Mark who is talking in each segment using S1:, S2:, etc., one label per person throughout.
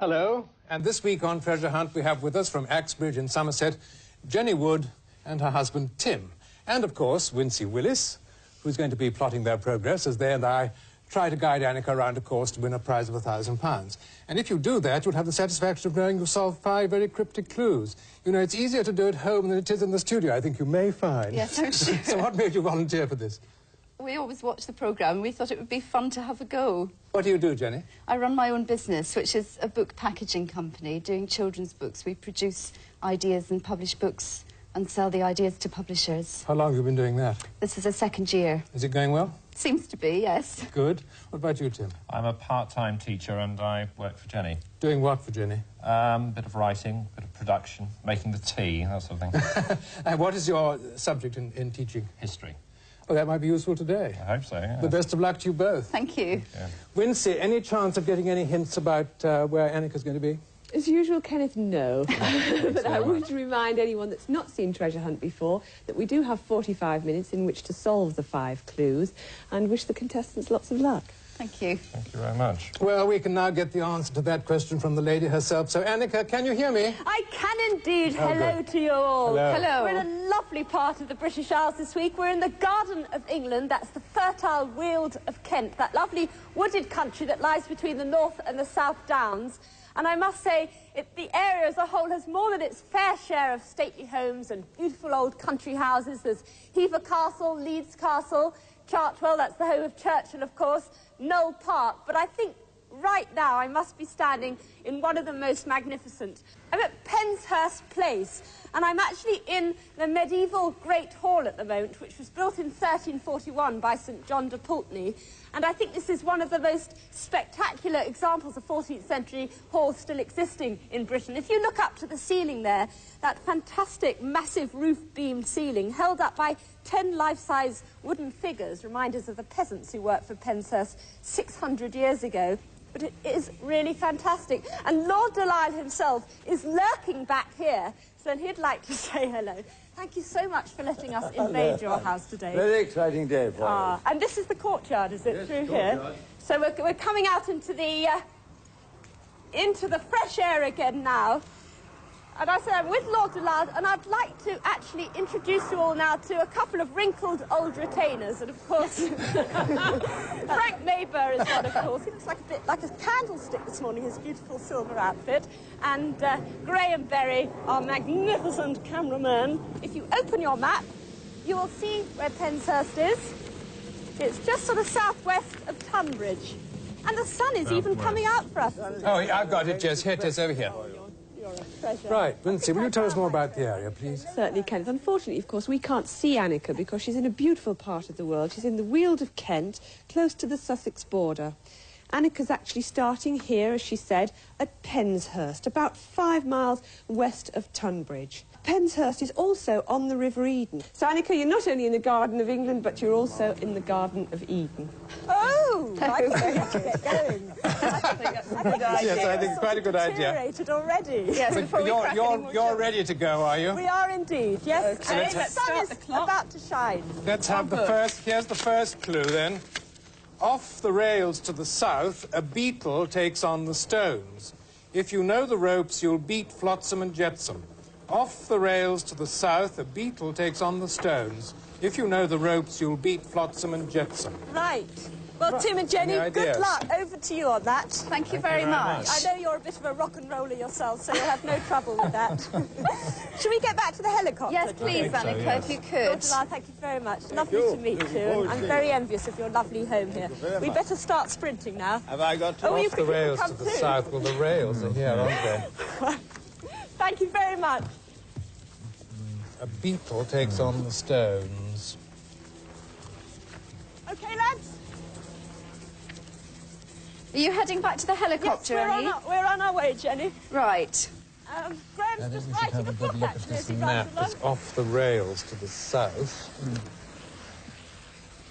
S1: Hello, and this week on Treasure Hunt we have with us from Axbridge in Somerset, Jenny Wood and her husband Tim. And of course, Wincy Willis, who's going to be plotting their progress as they and I try to guide Annika around a course to win a prize of £1,000. And if you do that, you'll have the satisfaction of knowing you've solved 5 very cryptic clues. You know, it's easier to do at home than it is in the studio, I think you may find.
S2: Yes, I'm sure.
S1: So what made you volunteer for this?
S2: We always watch the programme and we thought it would be fun to have a go.
S1: What do, Jenny?
S2: I run my own business, which is a book packaging company doing children's books. We produce ideas and publish books and sell the ideas to publishers.
S1: How long have you been doing that?
S2: This is the 2nd year.
S1: Is it going well?
S2: Seems to be, yes.
S1: Good. What about you, Tim?
S3: I'm a part-time teacher and I work for Jenny.
S1: Doing what for Jenny?
S3: Bit of writing, bit of production, making the tea, that sort of thing.
S1: And what is your subject in teaching?
S3: History.
S1: Oh, that might be useful today.
S3: I hope so, yeah.
S1: The best of luck to you both.
S2: Thank you.
S3: Yeah.
S1: Wincy, any chance of getting any hints about where Annika's going to be?
S4: As usual, Kenneth, no. But I would remind anyone that's not seen Treasure Hunt before that we do have 45 minutes in which to solve the 5 clues and wish the contestants lots of luck.
S2: Thank you.
S3: Thank you very much.
S1: Well, we can now get the answer to that question from the lady herself. So, Annika, can you hear me?
S5: I can indeed.
S1: Oh,
S5: hello
S1: good.
S5: to you all.
S1: Hello.
S2: Hello.
S5: We're in a lovely part of the British Isles this week. We're in the Garden of England. That's the fertile Weald of Kent, that lovely wooded country that lies between the North and the South Downs. And I must say, the area as a whole has more than its fair share of stately homes and beautiful old country houses. There's Hever Castle, Leeds Castle, Chartwell, that's the home of Churchill, of course, Knoll Park. But I think right now I must be standing in one of the most magnificent. I'm at Penshurst Place, and I'm actually in the medieval Great Hall at the moment, which was built in 1341 by St John de Pulteney. And I think this is one of the most spectacular examples of 14th century halls still existing in Britain. If you look up to the ceiling there, that fantastic, massive roof-beamed ceiling held up by 10 life-size wooden figures, reminders of the peasants who worked for Penshurst 600 years ago. But it is really fantastic. And Lord Delisle himself is lurking back here, so he'd like to say hello. Thank you so much for letting us invade your house today.
S6: Very exciting day for us.
S5: And this is the courtyard, is it,
S6: Yes,
S5: through
S6: courtyard.
S5: here? So we're coming out into the fresh air again now. And I said I'm with Lord Delisle, and I'd like to actually introduce you all now to a couple of wrinkled old retainers. And of course, Frank Mayburn is one, of course. He looks like a bit like a candlestick this morning, his beautiful silver outfit. And Graham Berry, our magnificent cameraman. If you open your map, you will see where Penshurst is. It's just sort of southwest of Tunbridge. And the sun is even coming out for us.
S1: Oh, yeah, I've got it, Jess. Here it is, over here.
S5: You're a treasure.
S1: Right, Wincy, will you tell us more about the area, please?
S4: Certainly, Kenneth. Unfortunately, of course, we can't see Annika because she's in a beautiful part of the world. She's in the Weald of Kent, close to the Sussex border. Annika's actually starting here, as she said, at Penshurst, about 5 miles west of Tunbridge. Penshurst is also on the River Eden. So, Annika, you're not only in the Garden of England, but you're also in the Garden of Eden.
S5: Oh, I think we get going. I think that's a good idea.
S1: Yes, I think it's quite a good idea.
S5: Deteriorated already.
S2: Yes, before we crack any more
S1: You're
S2: jokes.
S1: ready to go, are you?
S5: We are indeed, yes.
S2: Okay,
S5: And the
S2: let's
S5: sun
S2: start
S5: is
S2: the clock.
S5: about to shine.
S1: Let's have the first... Here's the first clue, then. Off the rails to the south, a beetle takes on the stones. If you know the ropes, you'll beat Flotsam and Jetsam. Off the rails to the south, a beetle takes on the stones. If you know the ropes, you'll beat Flotsam and Jetsam.
S5: Right. Well, Tim and Jenny,
S1: Any
S5: good
S1: ideas?
S5: luck. Over to you on that.
S2: Thank you very much.
S5: I know you're a bit of a rock and roller yourself, so you'll have no trouble with that. Should we get back to the helicopter?
S2: Yes,
S5: do you
S2: please,
S5: think?
S2: Annika, if you
S5: Lord
S2: could.
S5: Delisle, thank you very much. Lovely to meet you. And I'm very envious of your lovely home here. We'd better start sprinting now.
S6: Have I got to?
S5: Oh, you
S1: Off the
S5: could
S1: rails
S5: come
S1: to the
S5: too.
S1: south. Well, the rails are here, aren't they?
S5: Thank you very much.
S1: A beetle takes on the stones.
S5: OK, lads?
S2: Are you heading back to the helicopter,
S5: Yes,
S2: are you?
S5: we're on our way, Jenny.
S2: Right.
S5: Graham's just writing a book, actually, as he runs
S1: Map
S5: along.
S1: is off the rails to the south.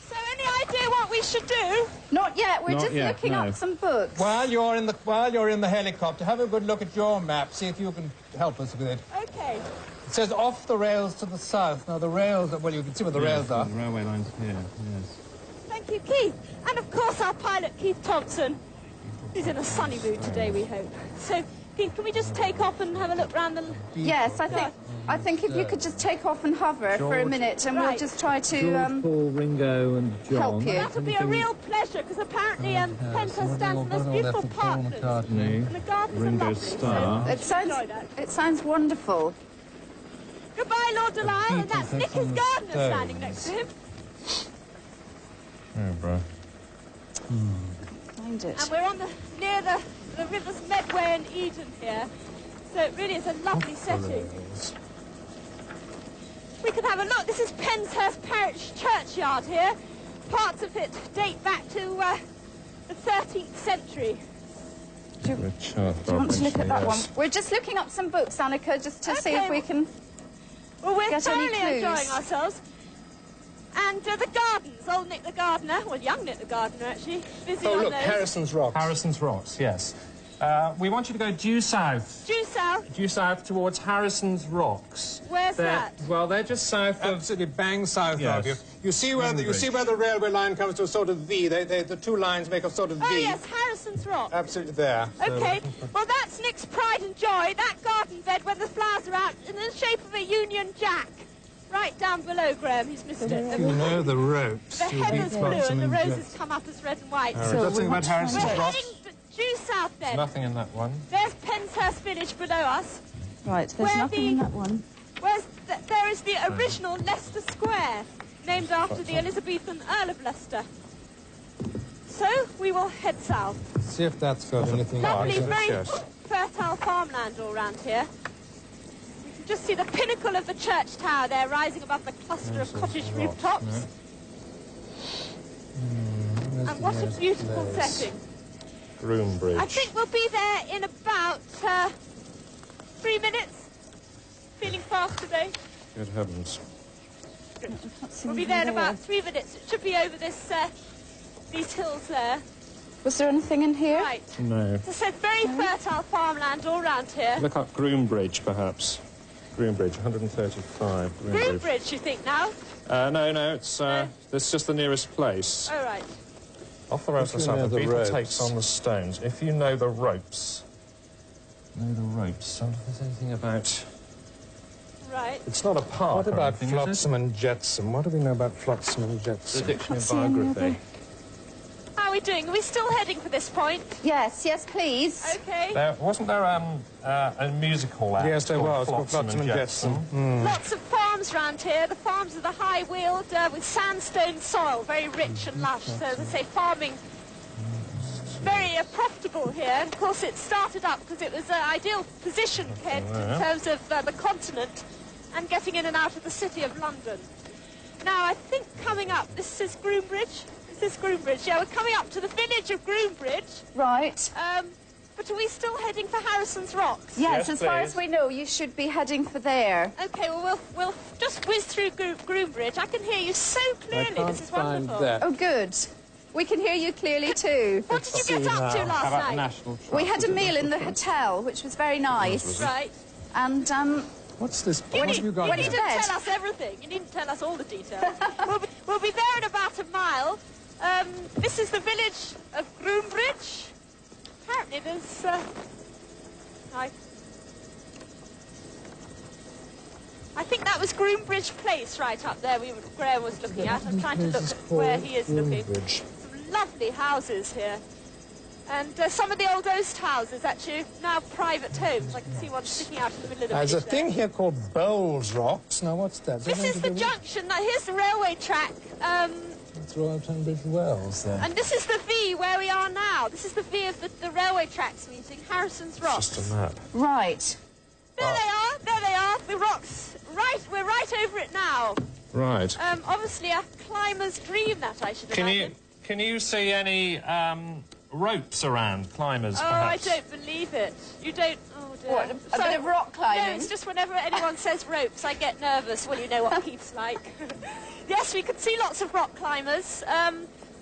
S5: So, any idea what we should do?
S2: Not yet. We're
S3: Not
S2: just
S3: yet,
S2: looking
S3: no.
S2: up some books.
S1: While you're in the helicopter, have a good look at your map. See if you can help us with it.
S5: OK.
S1: It says off the rails to the south. Now the rails, well, you can see where the rails are.
S3: The railway line's here, yes.
S5: Thank you, Keith. And, of course, our pilot, Keith Thompson. He's in a sunny mood today, we hope. So, can we just take off and have a look round the...
S2: Yes, I think if you could just take off and hover for a minute, and we'll just try to
S6: George, Paul, Ringo and John.
S2: help you.
S5: That would be a real pleasure, because apparently Penshurst stands for the most beautiful parklands. And the gardens
S6: Ringo
S5: are lovely,
S6: Starr.
S2: It sounds wonderful.
S5: Goodbye, Lord Delisle, and that's Nick, his gardener, standing next to him.
S3: Oh, bro.
S2: Find it.
S5: And we're on near the rivers Medway and Eden here, so it really is a lovely setting. We can have a look. This is Penshurst Parish churchyard here. Parts of it date back to the 13th century.
S2: Do you want to look at that one? We're just looking up some books, Annika, just to see if we can
S5: Well, we're
S2: get any
S5: thoroughly
S2: clues.
S5: enjoying ourselves. And the gardens, old Nick the gardener, well, young Nick the gardener, actually, busy
S1: Oh,
S5: on
S1: look,
S5: those.
S1: Harrison's Rocks.
S3: Harrison's Rocks, yes. We want you to go due south.
S5: Due south.
S3: Due south towards Harrison's Rocks.
S5: Where's that?
S3: Well, they're just south of...
S1: Absolutely bang south
S3: Yes.
S1: of you. You see where the railway line comes to a sort of V. The two lines make a sort of V.
S5: Oh, yes, Harrison's Rock.
S1: Absolutely there.
S5: OK, well, that's Nick's pride and joy, that garden bed where the flowers are out in the shape of a Union Jack. Right down below, Graham, he's missed it.
S1: You know the ropes.
S5: The
S1: You'll be
S5: heather's blue
S1: flotsam
S5: and the
S1: and
S5: roses come up as red and white.
S1: So that's about
S5: We're
S1: Harrison's Rocks.
S5: heading due south then.
S3: Nothing in that one.
S5: There's Penshurst village below us.
S2: Right, there's
S5: Where
S2: nothing
S5: the-
S2: in that one.
S5: There is the original Leicester Square, named after the Elizabethan Earl of Leicester. So, we will head south.
S1: See if that's got anything.
S5: Lovely,
S1: on it.
S5: very fertile farmland all round here. You can just see the pinnacle of the church tower there, rising above the cluster of cottage rooftops. And what a beautiful setting.
S3: Groombridge.
S5: I think we'll be there in about 3 minutes. Feeling fast today.
S3: Good heavens.
S5: We'll be there in about 3 minutes. It should be over this, these hills there.
S2: Was there anything in here?
S5: Right.
S3: No.
S5: As I said, very fertile farmland all round here.
S3: Look up Groombridge, perhaps. Groombridge, 135.
S5: Groombridge, you think now?
S3: No, it's this just the nearest place.
S5: Oh, right.
S3: Off the road to the
S1: you
S3: south,
S1: know
S3: the
S1: the
S3: beetle
S1: ropes.
S3: takes on the stones. If you know the ropes... Know the ropes. I wonder if there's anything about...
S5: Right.
S3: It's not a park.
S1: What
S3: or
S1: about
S3: anything, is it?
S1: Flotsam and Jetsam? What do we know about Flotsam and
S3: The
S1: Jetsam?
S3: dictionary
S2: What's the only
S3: biography.
S5: How are we doing? Are we still heading for this point?
S2: Yes, please.
S5: OK.
S3: Wasn't there a musical act?
S1: Yes, there
S3: called
S1: was, called Flotsam and Jetsam.
S5: Lots of farms round here. The farms are the high-wheeled with sandstone soil, very rich and lush. So, as I say, farming very profitable here. And, of course, it started up because it was an ideal position, Kent, in terms of the continent and getting in and out of the city of London. Now, I think coming up, this is Groombridge. This is Groombridge. Yeah, we're coming up to the village of Groombridge.
S2: Right.
S5: But are we still heading for Harrison's Rocks?
S2: Yes,
S3: Yes,
S2: as far
S3: please.
S2: as we know, you should be heading for there.
S5: OK, well, we'll just whiz through Groombridge. I can hear you so clearly. This is wonderful.
S2: Oh, good. We can hear you clearly too.
S5: What did you get up to
S3: How
S5: last
S3: about the
S5: night?
S3: National Trust?
S2: We had a meal in the hotel, which was very nice.
S5: Right.
S2: And,
S1: What's this?
S5: You
S1: What have you got
S5: you
S2: What
S1: here?
S2: is
S5: didn't
S2: bed?
S5: tell us everything. You didn't tell us all the details. we'll be there in about a mile. This is the village of Groombridge. Apparently there's... I think that was Groombridge Place right up there Graham was looking at. I'm trying to look at where he is looking. Some lovely houses here. And some of the old ghost houses, actually, now private homes. I can see one sticking out in the middle of the
S1: There's a
S5: village there.
S1: thing here called Bowles Rocks. Now, what's that?
S5: This is the junction. Now, here's the railway track.
S1: It's Royal Tunbridge Wells there.
S5: And this is the V where we are now. This is the V of the railway tracks meeting, Harrison's Rocks.
S3: Just a map.
S2: right.
S5: There they are. There they are. The rocks. Right. We're right over it now.
S3: Right.
S5: Obviously a climber's dream, that I should imagine.
S3: Can you see any ropes around, climbers,
S5: Oh,
S3: perhaps?
S5: I don't believe it. You don't... Oh, dear.
S2: What, a bit of rock
S5: No,
S2: climbing?
S5: it's just whenever anyone says ropes, I get nervous. Well, you know what Keith's like. Yes, we could see lots of rock climbers.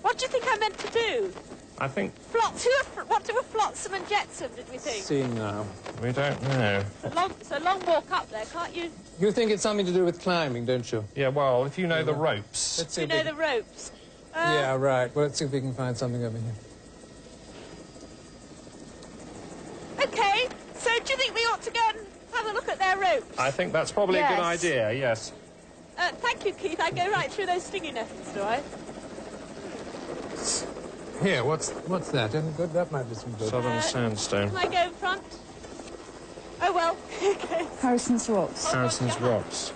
S5: What do you think I meant to do?
S3: I think
S5: What do a flotsam and jetsam, did we think?
S1: See now.
S3: we don't know.
S5: It's a long walk up there, can't you?
S1: You think it's something to do with climbing, don't you?
S3: Yeah, well, if you know the ropes.
S1: Let's see
S5: You
S1: if
S5: know
S1: we
S5: the ropes.
S1: Yeah, right. Well, let's see if we can find something over here.
S5: a look at their ropes?
S3: I think that's probably a good
S2: Yes.
S3: idea, yes.
S5: Thank you, Keith. I go right through those stinging nests, do I?
S1: Here, what's that? Any good? That might be some good.
S3: Southern sandstone.
S5: Can I go in front? Oh, well. Okay.
S2: Harrison's Rocks.
S3: Harrison's Rocks.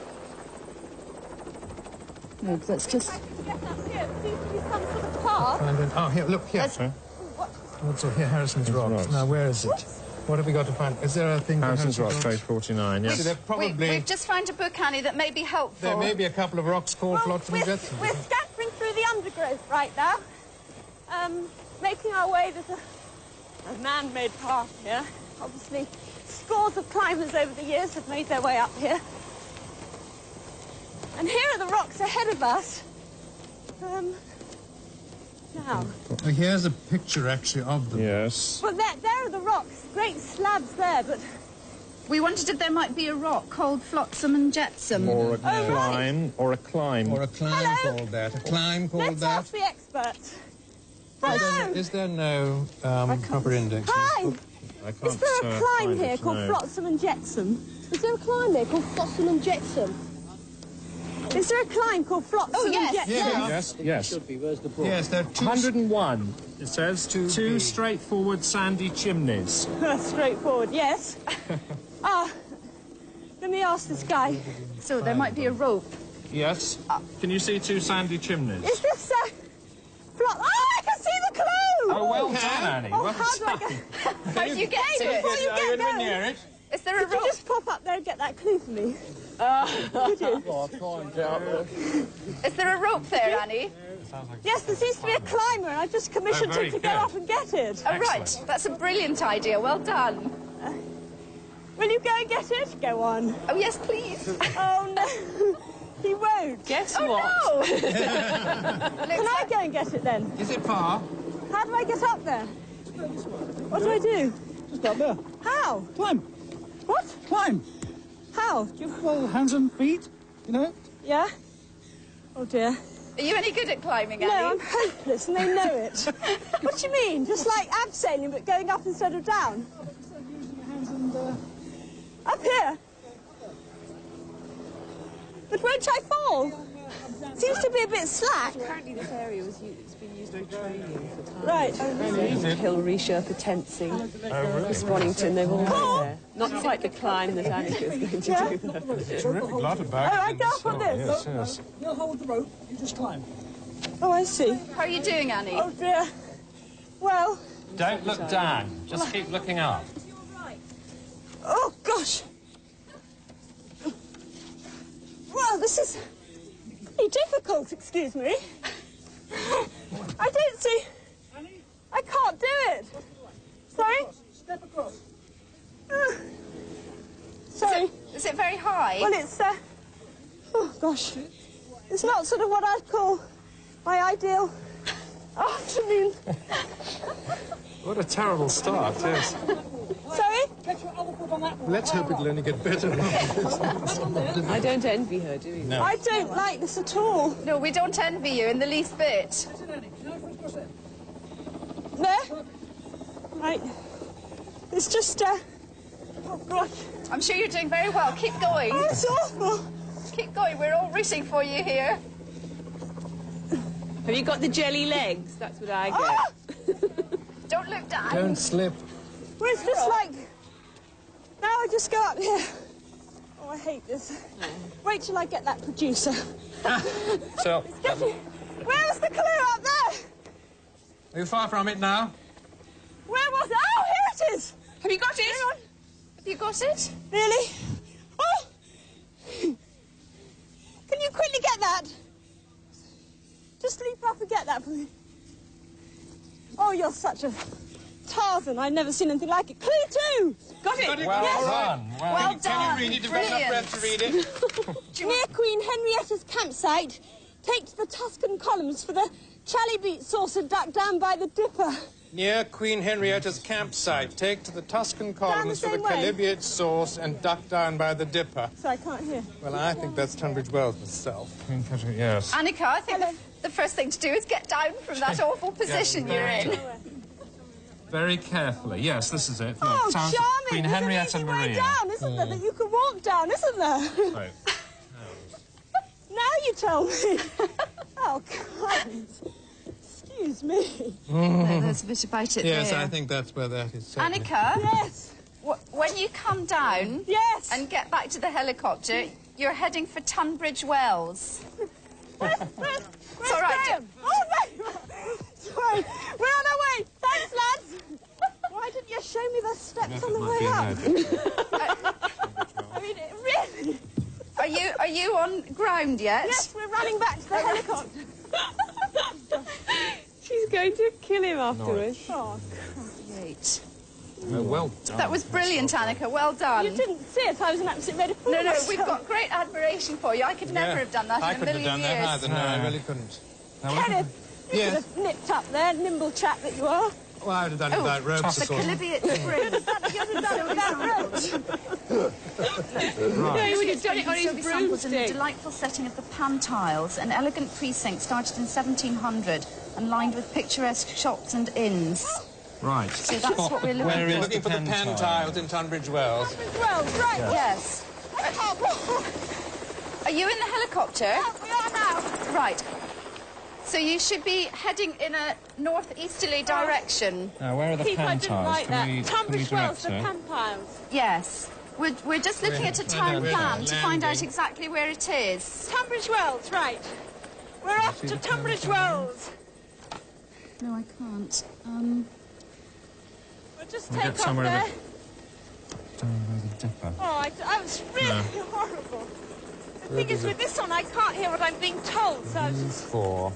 S2: No, that's just...
S5: I can get up here. There seems to be some sort of path.
S1: Oh, here, look, here. What's here? Harrison's Rocks.
S3: Rocks.
S1: Now, where is it? What have we got to find? Is there a thing for
S3: Harrison's Rocks, page 49, yes.
S1: See, there probably...
S2: We've just found a book, Annie, that may be helpful.
S1: There may be a couple of rocks called Flotsam and Jetsam.
S5: We're scattering through the undergrowth right now. Making our way. There's a man-made path here. Obviously, scores of climbers over the years have made their way up here. And here are the rocks ahead of us. Now.
S1: Well, here's a picture, actually, of them.
S3: Yes.
S5: Well, there are the rocks. Great slabs there, but...
S2: We wondered if there might be a rock called Flotsam and Jetsam.
S3: Or a
S5: right.
S3: climb, or a climb.
S1: Or a climb
S5: Hello.
S1: called that. A climb called
S5: Let's
S1: that.
S5: ask the experts. Hello.
S1: Is there no proper index?
S5: Hi.
S3: I can't
S5: Is there a climb
S3: find
S5: here
S3: it,
S5: called
S3: no.
S5: Flotsam and Jetsam? Is there a climb there called Flotsam and Jetsam? Is there a climb called Flotsam
S2: Oh, yes.
S5: and Jetsam?
S3: Yes, yes.
S6: Should be. Where's the book?
S1: Yes, there are two...
S3: 101, it says.
S1: Two
S3: Two
S1: B.
S3: straightforward sandy chimneys.
S5: Straightforward, yes. Let me ask this guy.
S2: So there might be a rope.
S3: Yes. Can you see two sandy chimneys?
S5: Is this I can see the clue!
S3: Oh, well done, Annie.
S5: Oh,
S3: well
S5: how do I
S3: done.
S5: get...
S2: How do you get to it?
S5: Before you get going,
S1: near it.
S2: Is there a
S5: could you
S2: rope?
S5: just pop up there and get that clue for me? Could you?
S6: Oh, I'll try and get up there.
S2: Is there a rope there, Annie?
S5: Yes, there seems to be a climber, and I just commissioned
S3: very
S5: him to
S3: good.
S5: go up and get it.
S2: Oh, right. That's a brilliant idea. Well done.
S5: Will you go and get it? Go on.
S2: Oh, yes, please.
S5: Oh, no. He won't.
S4: Guess
S2: Oh,
S4: what?
S2: no.
S5: Can I go and get it then?
S1: Is it far?
S5: How do I get up there? What do I do?
S6: Just up there.
S5: How?
S6: Climb.
S5: What?
S6: Climb.
S5: How?
S6: Well, hands and feet, you know.
S5: Yeah? Oh, dear.
S2: Are you any good at climbing,
S5: No,
S2: Annie?
S5: I'm hopeless, and they know it. What do you mean? Just like abseiling, but going up instead of down?
S6: Using your hands and...
S5: Up here? But won't I fall? Seems to be a bit slack.
S4: Apparently this area it's been used for training for time.
S5: Right.
S4: Hillary Sherpa Tensing, Miss Bonington, they've all been there. Not quite the climb that Annika is going to do, though.
S1: Terrific lot of
S5: Oh,
S1: bags.
S5: I go up on this?
S1: Yes.
S6: You'll hold the rope, you just climb.
S5: Oh, I see.
S2: How are you doing, Annie?
S5: Oh, dear. Well,
S3: Don't look down. Just keep looking up.
S5: oh, gosh. Well, this is pretty difficult, excuse me. I don't see... I can't do it. Sorry?
S6: Step across.
S5: Sorry.
S2: Is it very high?
S5: Well, it's, oh, gosh. It's not sort of what I'd call my ideal afternoon.
S1: What a terrible start, yes.
S5: Sorry?
S6: Get your other foot on that one.
S1: Let's hope it'll only get better.
S4: I don't envy her, do you?
S1: No.
S5: I don't like this at all.
S2: No, we don't envy you in the least bit.
S5: No? Right. It's just, oh, gosh.
S2: I'm sure you're doing very well. Keep going.
S5: Oh, it's awful.
S2: Keep going. We're all rooting for you here.
S4: Have you got the jelly legs? That's what I get.
S5: Ah!
S2: Don't look down.
S1: Don't slip.
S5: Well, it's just like... Now I just go up here. Oh, I hate this. Wait till I get that producer.
S3: So,
S5: Where was the clue up there?
S1: Are you far from it now?
S5: Where was it? Oh, here it is.
S2: Have you got it? Have you got it?
S5: Really? Oh! Can you quickly get that? Just leap up and get that for me. Oh, you're such a Tarzan. I've never seen anything like it. Clue 2! Got it!
S3: well
S5: Yes.
S3: done.
S2: Well done.
S1: Can you read it? You've got enough breath to read it.
S5: Near Queen Henrietta's campsite, take to the Tuscan columns for the chalybeate sauce and duck down by the Dipper.
S1: Near Queen Henrietta's campsite, take to the Tuscan columns for the
S5: same way.
S1: chalybeate sauce and duck down by the Dipper.
S5: So I can't hear.
S1: Well, I think that's Tunbridge Wells myself.
S3: Yes.
S2: Annika, I think the first thing to do is get down from that awful position you're in.
S3: Very carefully. Yes, this is it. Look,
S4: Oh,
S3: sounds
S4: charming!
S3: Queen
S4: There's
S3: Henrietta
S4: an
S3: and
S4: easy way
S3: Maria.
S4: down, isn't there? That you can walk down, isn't there?
S3: Right.
S4: Now you tell me. Oh, God. Excuse me.
S2: There's a bit about it
S1: Yes,
S2: there.
S1: I think that's where that is. certainly.
S2: Annika,
S4: Yes.
S2: when you come down
S4: Yes.
S2: and get back to the helicopter, you're heading for Tunbridge Wells.
S4: Where's
S2: all right.
S4: Graham? Oh, no. Sorry. We're on our way. Thanks, lads. Why didn't you show me the steps on the way up? I mean, really?
S2: Are you on ground yet?
S4: Yes, we're running back to the helicopter. She's going to kill him afterwards. Oh,
S2: Great.
S3: Oh, well done.
S2: That was brilliant, Annika. Well done.
S4: you didn't see it. I was an absolute ready fool.
S2: No,
S4: myself.
S2: we've got great admiration for you. I could never have done that
S1: I
S2: in a
S1: couldn't have
S2: million
S1: done
S2: years.
S1: that either. No, I really couldn't.
S4: Kenneth, you
S1: Yes.
S4: could have nipped up there, nimble chap that you are.
S1: Well, I would have done it without ropes,
S2: The
S1: of course.
S2: Calibiot spring.
S4: You'd have done it without ropes.
S3: Right.
S4: You would have done it on his
S2: Sophie samples in the
S4: broomstick.
S2: delightful setting of the Pantiles, an elegant precinct started in 1700 and lined with picturesque shops and inns.
S3: Right.
S2: So that's what we're looking
S3: Where
S2: for.
S3: is
S1: Looking for the
S3: Pantiles?
S1: Pantiles in Tunbridge Wells.
S4: Well, right.
S2: Yes.
S4: I can't walk.
S2: Are you in the helicopter?
S4: We are now.
S2: Right. So you should be heading in a northeasterly direction.
S3: Now, where are the
S4: Keith, I
S3: Pantiles?
S4: didn't like that.
S3: Can you
S4: Tunbridge Wells, the
S3: direct her?
S4: Pantiles.
S2: Yes. We're just looking at a town
S1: we're
S2: plan to find out
S1: landing.
S2: exactly where it is.
S4: Tunbridge Wells, right. We're off to Tunbridge Wells.
S2: No, I can't.
S4: We'll just
S3: We'll
S4: take
S3: get
S4: off
S3: somewhere
S4: there.
S3: Down by the dipper.
S4: Oh, I was really horrible. The thing is, with this on, I can't hear what I'm being told, so I was just
S1: For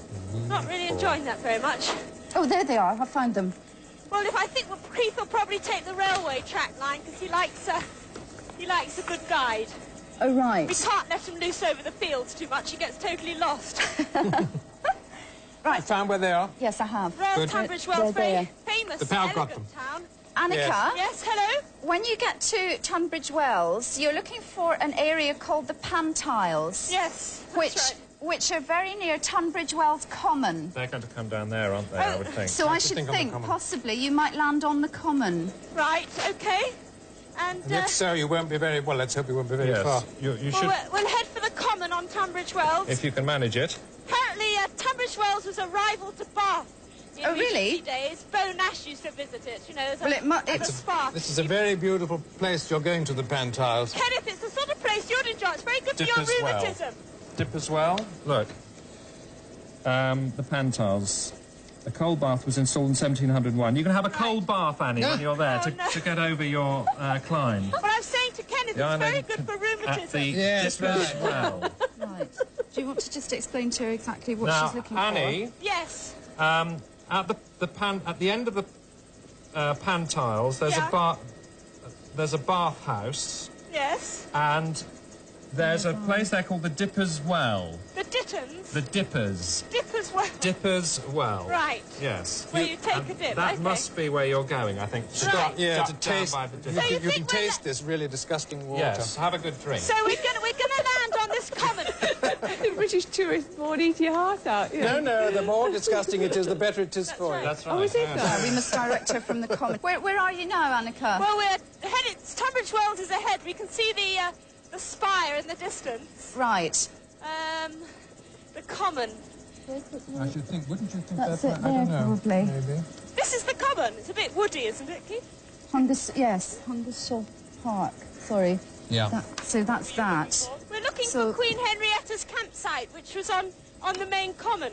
S4: not really enjoying that very much.
S2: Oh, there they are. I found them.
S4: Well, if I think Keith will probably take the railway track line because he likes a good guide.
S2: Oh, right.
S4: We can't let him loose over the fields too much. He gets totally lost.
S2: Right.
S1: Found where they are?
S2: Yes, I have.
S4: Well,
S1: Good.
S4: Tunbridge Wells,
S2: They're
S4: very
S2: there.
S4: famous,
S1: The pal got
S4: elegant town.
S2: Annika,
S1: Yes.
S4: Yes, hello?
S2: when you get to Tunbridge Wells, you're looking for an area called the Pantiles,
S4: Yes, that's
S2: which
S4: right.
S2: which are very near Tunbridge Wells Common.
S3: They're going to come down there, aren't they, I would think.
S2: So I
S1: should
S2: should
S1: think on the
S2: think
S1: common.
S2: possibly you might land on the Common.
S4: Right, okay. And,
S1: And if so, you won't be very... Well, let's hope you won't be very
S3: Yes,
S1: far.
S3: you
S4: well,
S3: should,
S4: we'll head for the Common on Tunbridge Wells.
S3: if you can manage it.
S4: Apparently, Tunbridge Wells was a rival to Bath. In
S2: Oh, really?
S4: Regency days. Beau Nash used to visit it, you know, as
S2: Well,
S4: a spa.
S1: This is a very beautiful place you're going to, the Pantiles.
S4: Kenneth, it's the sort of place you'd enjoy. It's very good for your
S3: Dip as well.
S4: rheumatism.
S3: Dip as well. Look. The Pantiles. A cold bath was installed in 1701. You can have a cold bath, Annie, when you're there
S4: Oh, no.
S3: to get over your climb.
S4: But I'm saying to Kenneth,
S3: Yeah, I
S4: it's
S3: know
S4: very
S3: you
S4: good
S3: can-
S4: for
S3: At
S4: rheumatism.
S3: the
S1: Yes,
S3: Dip as
S1: right.
S3: well.
S2: Right. Do you want to just explain to her exactly what
S3: Now,
S2: she's looking
S3: Annie,
S4: Yes.
S3: at the end of the Pantiles, there's
S4: Yeah.
S3: there's a bathhouse,
S4: Yes.
S3: and there's a place there called the Dippers Well.
S4: The Dittons.
S3: The Dippers.
S4: Dip as well.
S3: Dippers Well.
S4: Right.
S3: Yes.
S4: Where you take
S3: and
S4: a dip,
S3: That
S4: okay.
S3: must be where you're going, I think.
S4: Right.
S1: Yeah, to
S3: Down
S1: taste...
S3: by the
S1: You,
S3: Dippers.
S4: So you
S1: can
S4: think we're
S1: taste this really disgusting water.
S3: Yes, have a good drink.
S4: So we're gonna land on this common. Oh, The British tourist won't eat your heart out.
S1: No, no, the more disgusting it is, the better it is for you.
S3: That's right.
S4: Oh, is it?
S2: for. We must direct her from the Common. Where are you now, Annika?
S4: Well, we're headed. Tunbridge Wells is ahead. We can see the spire in the distance.
S2: Right.
S4: The common.
S1: I should think, wouldn't you think
S2: That's
S1: that?
S2: it
S1: I don't
S2: there,
S1: know.
S2: probably.
S1: Maybe.
S4: This is the common. It's a bit woody, isn't it, Keith?
S2: Yes, Hungershaw Park. Sorry.
S1: Yeah.
S2: So that's that.
S4: We're looking
S2: So-
S4: for Queen Henrietta's campsite, which was on the main common.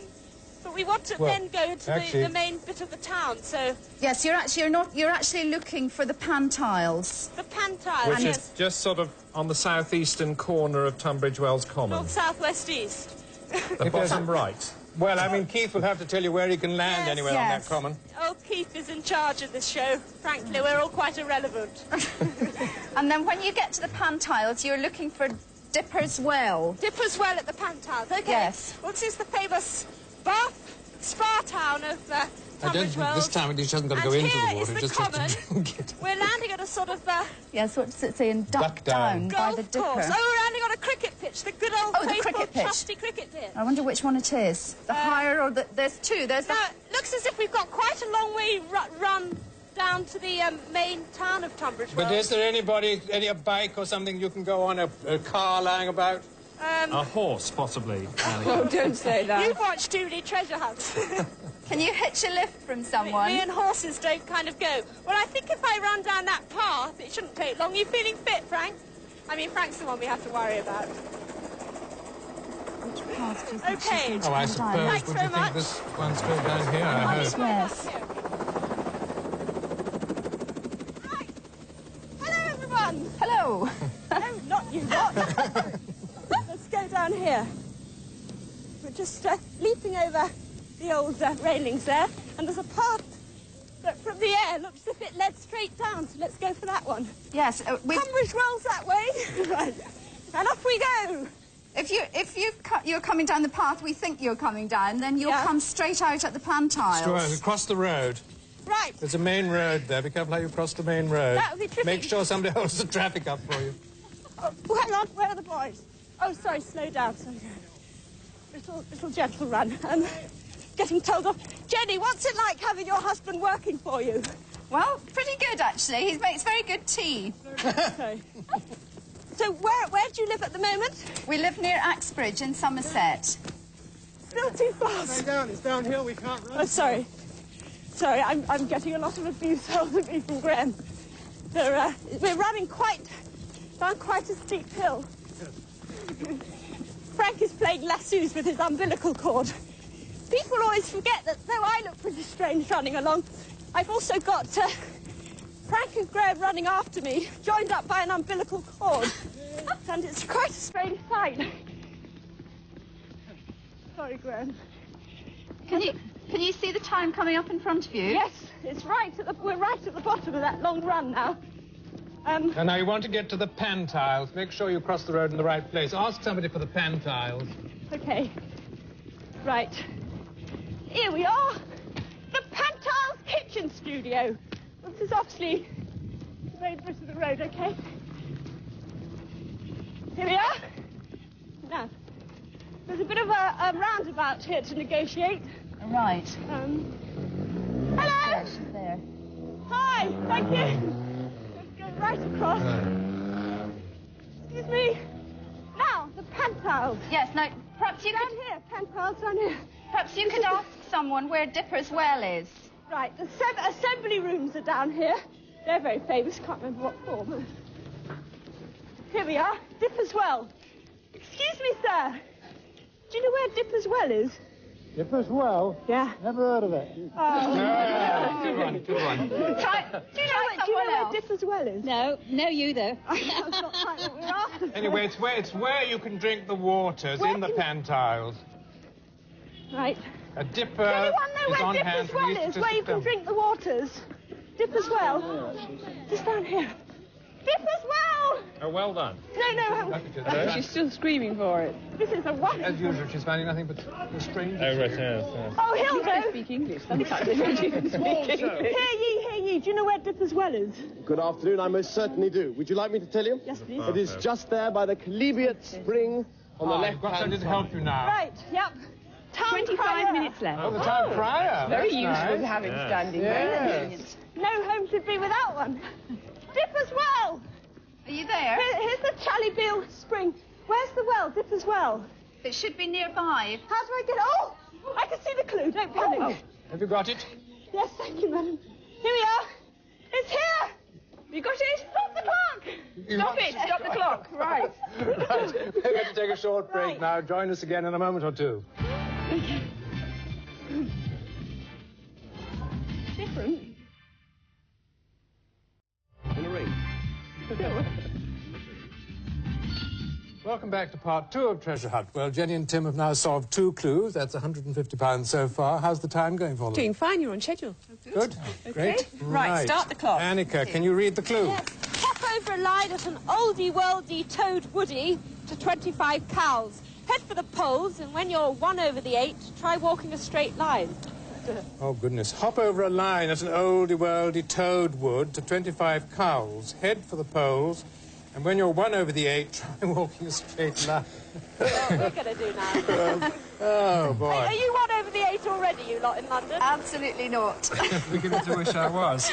S4: But we want to
S1: Well,
S4: then go to
S1: actually-
S4: the main bit of the town. So
S2: Yes, you're actually looking for the Pantiles.
S4: the Pantile,
S3: Which
S4: yes,
S3: is just sort of on the southeastern corner of Tunbridge Wells Common.
S4: north, south, west, east.
S3: The bottom right.
S1: Well, I mean, Keith will have to tell you where he can land
S4: Yes,
S1: anywhere on
S2: yes.
S1: that common.
S4: Old Keith is in charge of this show. Frankly, we're all quite irrelevant.
S2: And then when you get to the Pantiles, you're looking for Dipper's Well.
S4: Dipper's Well at the Pantiles. Okay.
S2: Yes.
S4: Well, this is the famous Bath spa town of
S1: I don't
S4: Tunbridge
S1: think
S4: Wells.
S1: this time he hasn't got to
S4: And
S1: go into
S4: here
S1: the
S4: is
S1: water,
S4: the
S1: just has
S4: common.
S1: to drink it.
S4: We're landing at a sort of
S2: Yes, what does it say? In Duck
S1: Down.
S2: Down by
S4: golf
S2: the Dipper.
S4: course. Oh, we're landing on a cricket pitch, the good old
S2: Oh, the
S4: faithful
S2: cricket pitch.
S4: trusty cricket pitch.
S2: I wonder which one it is. The higher or the... There's two. There's the...
S4: Now, it looks as if we've got quite a long way run
S5: down to the main town of Tunbridge
S1: But
S5: Wells.
S1: is there a bike or something you can go on, a car lying about?
S3: A horse, possibly.
S4: Oh, don't say that.
S5: You've watched too many treasure hunts.
S2: Can you hitch a lift from someone?
S5: Me and horses don't kind of go. Well, I think if I run down that path, it shouldn't take long. You feeling fit, Frank? I mean, Frank's the one we have to worry about.
S2: Which path do you think
S5: Okay.
S2: she's going to
S1: Oh, I
S2: come
S1: suppose.
S2: down?
S5: Thanks
S1: Would
S5: very
S1: you think
S5: much.
S1: this one's go down here? I hope.
S2: Yes.
S5: Right. Hello, everyone.
S2: Hello.
S5: No, not you, not. Let's go down here. We're just leaping over the old railings there, and there's a path that from the air looks as if it led straight down, so let's go for that one.
S2: Yes,
S5: Tunbridge Wells that way. Right. And off we go.
S2: if you're coming down the path we think you're coming down, then you'll
S5: Yeah.
S2: come straight out at the plantiles.
S1: Across the road.
S5: Right.
S1: There's a main road there. Be careful how you cross the main road.
S5: That would be tricky.
S1: Make sure somebody holds the traffic up for you.
S5: Oh, hang on. Where are the boys? Oh, sorry. Slow down. Slow down. Little gentle run. Getting told off. Jenny, what's it like having your husband working for you?
S2: Well, pretty good actually. He makes very good tea.
S5: Sorry. So where do you live at the moment?
S2: We live near Axbridge in Somerset.
S5: Still too fast.
S1: down. It's downhill. We can't run.
S5: Oh, sorry. Sorry, I'm getting a lot of abuse holding me from Graham. We're running down quite a steep hill. Frank is playing lassos with his umbilical cord. People always forget that though I look pretty strange running along, I've also got Frank and Graham running after me, joined up by an umbilical cord. And it's quite a strange sight. Sorry, Graham.
S2: Can you see the time coming up in front of you?
S5: Yes, it's we're right at the bottom of that long run now.
S1: And now you want to get to the pantiles. Make sure you cross the road in the right place. Ask somebody for the pantiles.
S5: Okay. Right. Here we are. The Pantiles Kitchen Studio. This is obviously the main bit of the road, okay? Here we are. Now, there's a bit of a roundabout here to negotiate.
S2: Right.
S5: Hello!
S2: She's there.
S5: Hi, thank you. Let's go right across. Excuse me. Now, the Pantiles.
S2: Yes, now, perhaps you
S5: Down
S2: could...
S5: here, Pantiles down here.
S2: Perhaps you could ask someone where Dipper's Well is.
S5: Right, the assembly rooms are down here. They're very famous, can't remember what for. Here we are, Dipper's Well. Excuse me, sir. Do you know where Dipper's Well is?
S6: Dipper's Well?
S5: Yeah.
S6: Never heard of it.
S5: Oh.
S1: Good one, good one.
S2: Do you know
S5: where Dipper's Well is?
S7: No you though.
S5: That's not quite what we're after.
S1: Anyway, it's where you can drink the waters in the pantiles.
S5: Right.
S1: A dipper
S5: Does anyone know
S1: is
S5: where
S1: on hand
S5: Dipper's
S1: for
S5: Well
S1: you
S5: is?
S1: to
S5: Where you
S1: sit
S5: can
S1: down.
S5: drink the waters? Dipper's Well? Just down here. Dipper's Well!
S3: Oh, well done.
S5: No.
S4: She's still screaming for it.
S5: This is a
S1: As
S5: wonderful...
S1: usual, she's finding nothing but the strangest.
S3: Oh, right, yes.
S5: Oh,
S4: I
S5: Hilda!
S4: speak English sometimes. I don't even speak English.
S5: Hear ye. Do you know where Dipper's Well is?
S8: Good afternoon, I most certainly do. Would you like me to tell you?
S5: Yes, please.
S8: It is just there by the Chalybeate Spring on the
S1: I've got
S8: left-hand
S1: somebody to help you now.
S5: Right, yep. Town
S4: 25
S5: crier.
S4: minutes left.
S1: Oh, the town crier.
S4: Very
S1: That's
S4: useful
S1: nice.
S4: to have him standing.
S1: Yes.
S4: Very convenient.
S5: No home should be without one. Dipper's Well.
S2: Are you there?
S5: Here's the Chalybeate Spring. Where's the well? Dipper's Well.
S2: It should be nearby.
S5: How do I get... Oh! I can see the clue. Don't panic.
S1: Have you got it?
S5: Yes, thank you, madam. Here we are. It's here.
S4: You got it?
S5: Stop the clock.
S4: Stop it! Stop the clock! Right.
S1: Right. We're going to take a short break
S5: Right.
S1: now. Join us again in a moment or two.
S5: Different.
S8: in a ring.
S1: Welcome back to part 2 of Treasure Hunt. Well, Jenny and Tim have now solved 2 clues. That's £150 so far. How's the time going for them?
S4: Doing fine, you're on schedule.
S1: Good. Great.
S4: Right, start the clock.
S1: Annika, can you read the clue?
S5: Yes. Hop over a line at an oldie-worldy toad woody to 25 cows. Head for the poles, and when you're 1 over the 8, try walking a straight line.
S1: Oh, goodness. Hop over a line at an oldie-worldy toad wood to 25 cows. Head for the poles, and when you're 1 over the 8, try walking a straight line.
S5: What we're going to do now.
S1: Oh, boy.
S5: Are you 1 over the 8 it already, you lot in London?
S2: Absolutely not.
S3: Beginning to wish I was.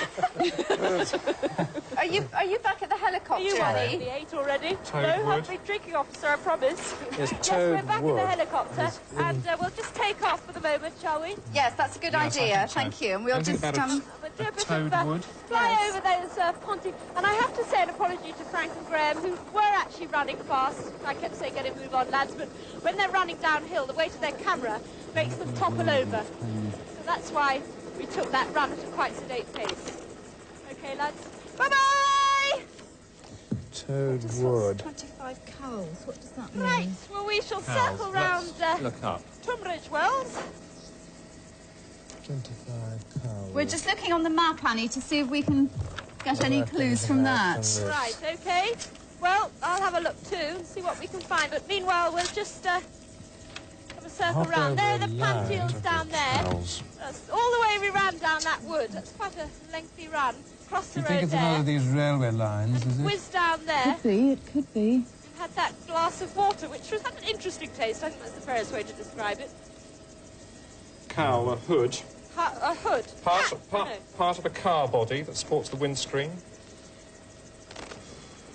S2: Are you back at the helicopter,
S5: Are you
S2: Annie?
S5: the 8 already?
S3: Toad
S5: no,
S3: wood.
S5: haven't been drinking, officer, I promise.
S1: Yes,
S5: Yes,
S1: Toad
S5: we're back
S1: wood.
S5: in the helicopter, and we'll just take off for the moment, shall we?
S2: Yes, that's a good
S3: Yes, I
S2: idea.
S3: think so.
S2: Thank you. And we'll
S3: Anything
S2: just
S3: about
S5: We'll do a bit
S3: Toad
S5: of
S3: wood.
S5: fly
S2: Yes.
S5: over those pontoons. And I have to say an apology to Frank and Graham, who were actually running fast. I kept saying, get him, move on, lads, but when they're running downhill, the weight of their camera makes them topple over. So that's why we took that run at a quite sedate pace. Okay, lads? Bye-bye!
S1: Toad wood.
S2: 25 cows. What does that mean?
S5: Right, well, we shall
S3: Cows.
S5: circle round
S3: Let's look up.
S5: Tunbridge Wells.
S1: 25 cows.
S2: We're just looking on the map, Annie, to see if we can get any clues from that.
S5: Right, okay. Well, I'll have a look too and see what we can find. But meanwhile, we'll just have a circle
S1: Hop
S5: round.
S1: over
S5: There are the
S1: a
S5: pan
S1: line.
S5: fields down there.
S1: Cows.
S5: That's all the way we ran down that wood. That's quite a lengthy run. Across the
S1: You
S5: road
S1: think it's
S5: there.
S1: another of these railway lines, is it?
S5: Whiz down there.
S2: Be, it could be.
S5: We've had that glass of water, which had an interesting taste. I think that's the fairest way to describe it.
S3: Cowl, a hood.
S5: A hood. Hat, no.
S3: Part of a car body that supports the windscreen.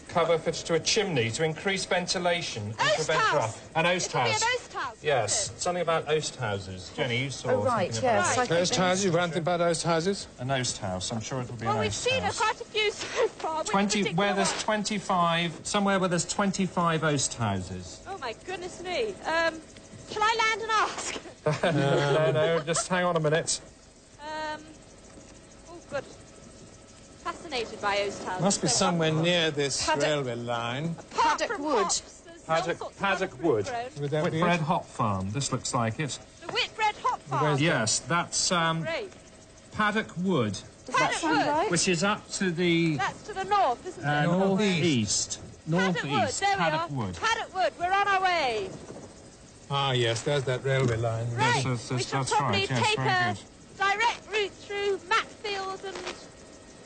S3: Cover fitted to a chimney to increase ventilation and
S5: Oast
S3: prevent
S5: house.
S3: draft. An oast
S5: It'll be
S3: house.
S5: an oast house.
S3: Yes,
S5: won't
S3: something about oast houses. Jenny, you saw
S2: Oh, right,
S3: something about
S2: yes.
S5: Right.
S2: I
S1: Oast
S2: think
S1: houses? You've heard anything about oast houses?
S3: an oast house. I'm sure it'll be
S5: Well,
S3: an
S5: we've
S3: oast
S5: seen
S3: house.
S5: quite a few so far. Which
S3: 20,
S5: particular
S3: where there's
S5: one?
S3: 25, somewhere where there's 25 oast houses.
S5: Oh my goodness me. Shall I land and ask?
S3: No, just hang on a minute.
S5: Oh, good. Fascinated by oast houses.
S1: Must be
S5: So
S1: somewhere near this
S2: Paddock-
S1: railway line.
S5: apart
S2: Paddock
S5: from
S2: Wood.
S5: hops, there's all sorts of
S3: Paddock
S5: other
S3: Wood.
S5: fruit grown.
S1: Would that be
S3: Whitbread
S1: it?
S3: Hop Farm. This looks like it.
S5: The Whitbread Hop Farm.
S1: Where's
S3: Yes, that's
S5: Great.
S3: Paddock Wood,
S5: Paddock Wood.
S2: right?
S3: which is up to the
S5: That's to the north, isn't it?
S3: northeast.
S5: Paddock Wood.
S3: Northeast.
S5: There we
S3: Paddock
S5: are.
S3: Wood.
S5: Paddock Wood. We're on our way.
S1: Ah, yes, there's that railway line.
S5: Right.
S3: Yes,
S5: we shall
S3: that's
S5: probably
S3: right, yes,
S5: take
S3: very
S5: a
S3: good.
S5: direct route through Matfield and